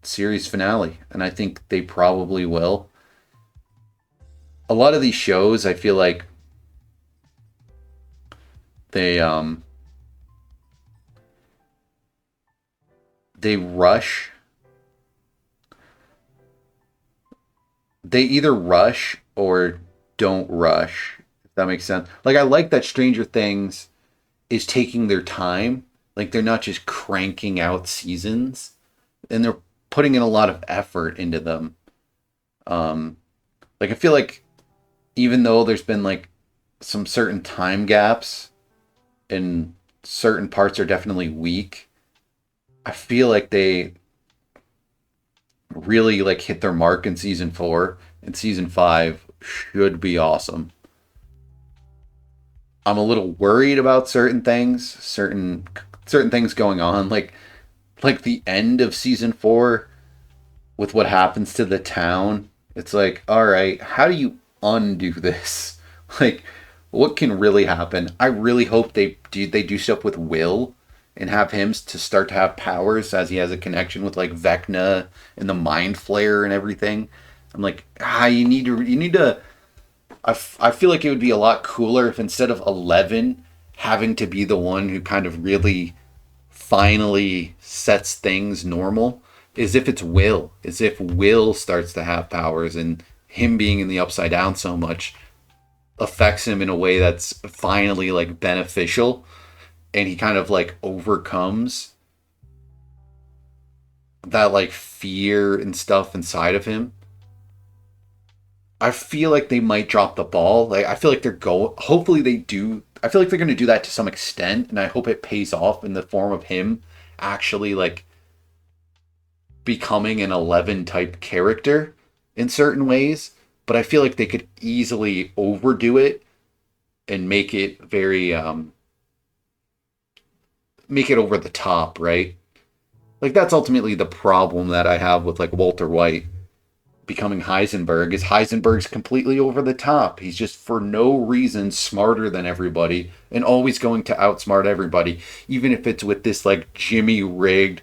series finale, and I think they probably will. A lot of these shows, I feel like they rush. They either rush or don't rush, If that makes sense. Like I like that Stranger Things is taking their time. Like they're not just cranking out seasons, and they're putting in a lot of effort into them. Um, like I feel like even though there's been like some certain time gaps and certain parts are definitely weak, I feel like they really like hit their mark in season 4, and season 5 should be awesome. I'm a little worried about certain things going on, like the end of season 4 with what happens to the town. It's like, all right, how do you undo this? Like, what can really happen? I really hope they do stuff with Will and have him to start to have powers as he has a connection with like Vecna and the Mind Flayer and everything. I'm like, you need to. I feel like it would be a lot cooler if instead of 11 having to be the one who kind of really finally sets things normal, is if it's Will, as if Will starts to have powers, and him being in the upside down so much affects him in a way that's finally like beneficial, and he kind of like overcomes that like fear and stuff inside of him. I feel like they might drop the ball. Like I feel like they're go. Hopefully they do. I feel like they're going to do that to some extent, and I hope it pays off in the form of him actually like becoming an 11 type character in certain ways. But I feel like they could easily overdo it and make it over the top, right? Like that's ultimately the problem that I have with like Walter White becoming Heisenberg, is Heisenberg's completely over the top. He's just for no reason smarter than everybody and always going to outsmart everybody, even if it's with this like Jimmy rigged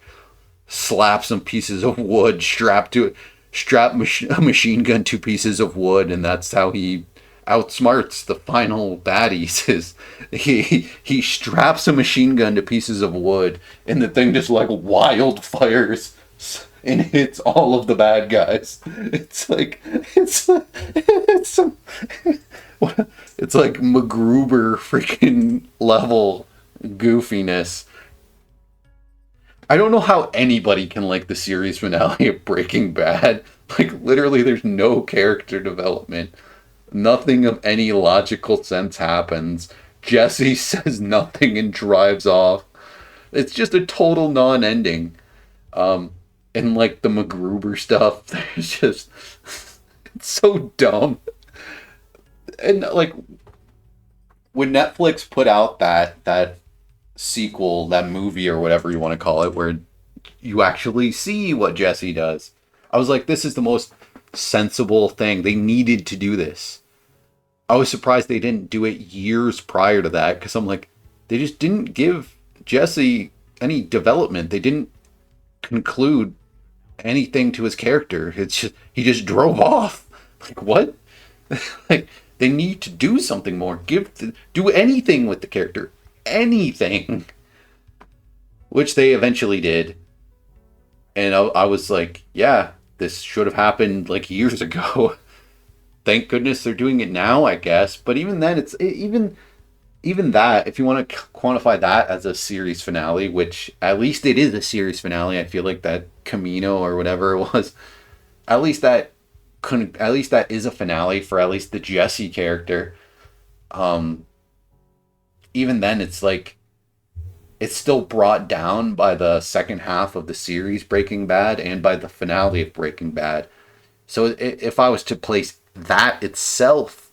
slap some pieces of wood strapped to it, a machine gun to pieces of wood, and that's how he outsmarts the final baddies. Is he straps a machine gun to pieces of wood, and the thing just like wildfires and hits all of the bad guys. It's like it's some it's like MacGruber freaking level goofiness. I don't know how anybody can like the series finale of Breaking Bad. Like literally there's no character development. Nothing of any logical sense happens. Jesse says nothing and drives off. It's just a total non-ending. And like the MacGruber stuff, there's just it's so dumb. And like when Netflix put out that sequel, that movie or whatever you want to call it, where you actually see what Jesse does, I was like, this is the most sensible thing. They needed to do this. I was surprised they didn't do it years prior to that, because I'm like, they just didn't give Jesse any development. They didn't conclude anything to his character. It's just he just drove off. Like what? Like they need to do something more. Do anything with the character, anything, which they eventually did. And I was like, yeah, this should have happened like years ago. Thank goodness they're doing it now, I guess. But even then, even that, if you want to quantify that as a series finale, which at least it is a series finale, I feel like that Camino or whatever it was, at least that is a finale for at least the Jesse character. Even then, it's like it's still brought down by the second half of the series Breaking Bad and by the finale of Breaking Bad. So if I was to place that itself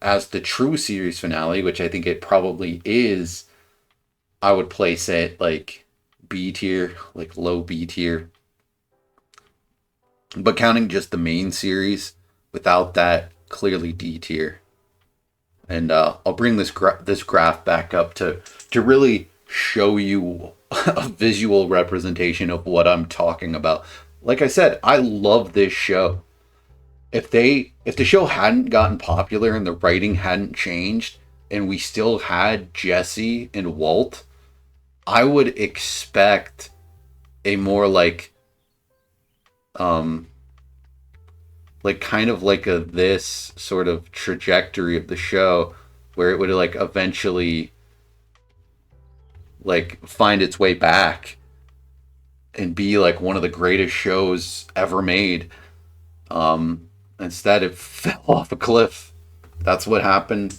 as the true series finale, which I think it probably is, I would place it like B tier, like low B tier. But counting just the main series without that, clearly D tier. And I'll bring this graph back up to really show you a visual representation of what I'm talking about. Like I said, I love this show. If the show hadn't gotten popular and the writing hadn't changed and we still had Jesse and Walt, I would expect a more like like kind of like a this sort of trajectory of the show where it would like eventually like find its way back and be like one of the greatest shows ever made. Instead, it fell off a cliff. That's what happened.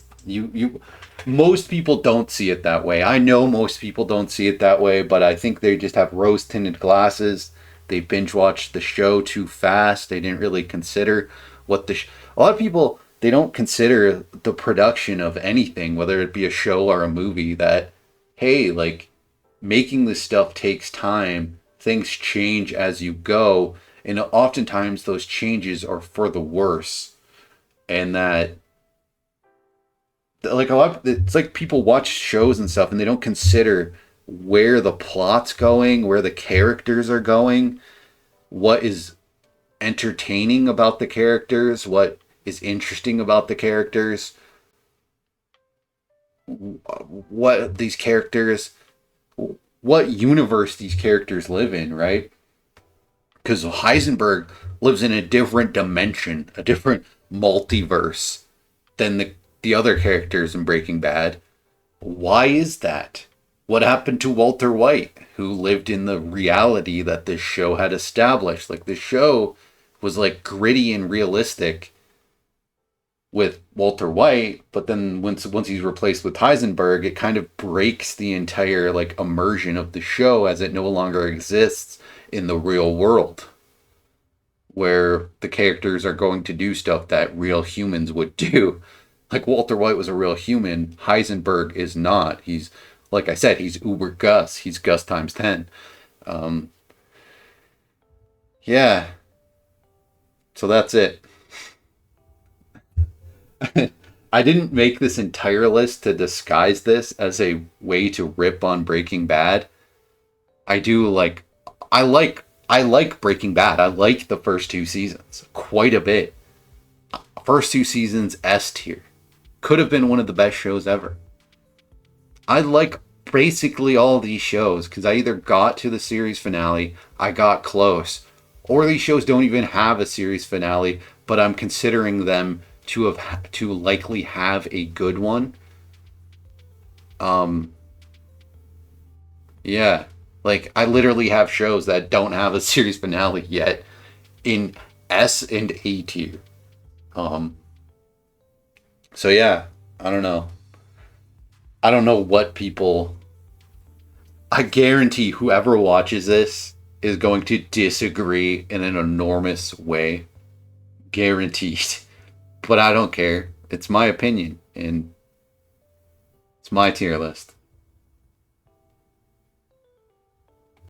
Most people don't see it that way. I know most people don't see it that way, but I think they just have rose tinted glasses. They binge watched the show too fast. They didn't really consider what a lot of people, they don't consider the production of anything, whether it be a show or a movie. That hey, like making this stuff takes time. Things change as you go, and oftentimes those changes are for the worse. And that like a lot, it's like people watch shows and stuff and they don't consider where the plot's going, where the characters are going, what is entertaining about the characters, what is interesting about the characters, what these characters, what universe these characters live in, right? Because Heisenberg lives in a different dimension, a different multiverse than the other characters in Breaking Bad. Why is that? What happened to Walter White, who lived in the reality that this show had established? Like, the show was like gritty and realistic with Walter White, but then once he's replaced with Heisenberg, it kind of breaks the entire like immersion of the show, as it no longer exists in the real world, where the characters are going to do stuff that real humans would do. Like Walter White was a real human, Heisenberg is not. He's, like I said, he's Uber Gus. He's Gus times 10. Um, yeah, so that's it. I didn't make this entire list to disguise this as a way to rip on Breaking Bad. I do like I like Breaking Bad. I like the first two seasons quite a bit. First two seasons S tier. Could have been one of the best shows ever. I like basically all these shows because I either got to the series finale, I got close, or these shows don't even have a series finale, but I'm considering them to likely have a good one. Um, yeah, like I literally have shows that don't have a series finale yet in S and A tier. Um, so yeah, I don't know. I don't know what people. I guarantee whoever watches this is going to disagree in an enormous way. Guaranteed. But I don't care. It's my opinion, and it's my tier list.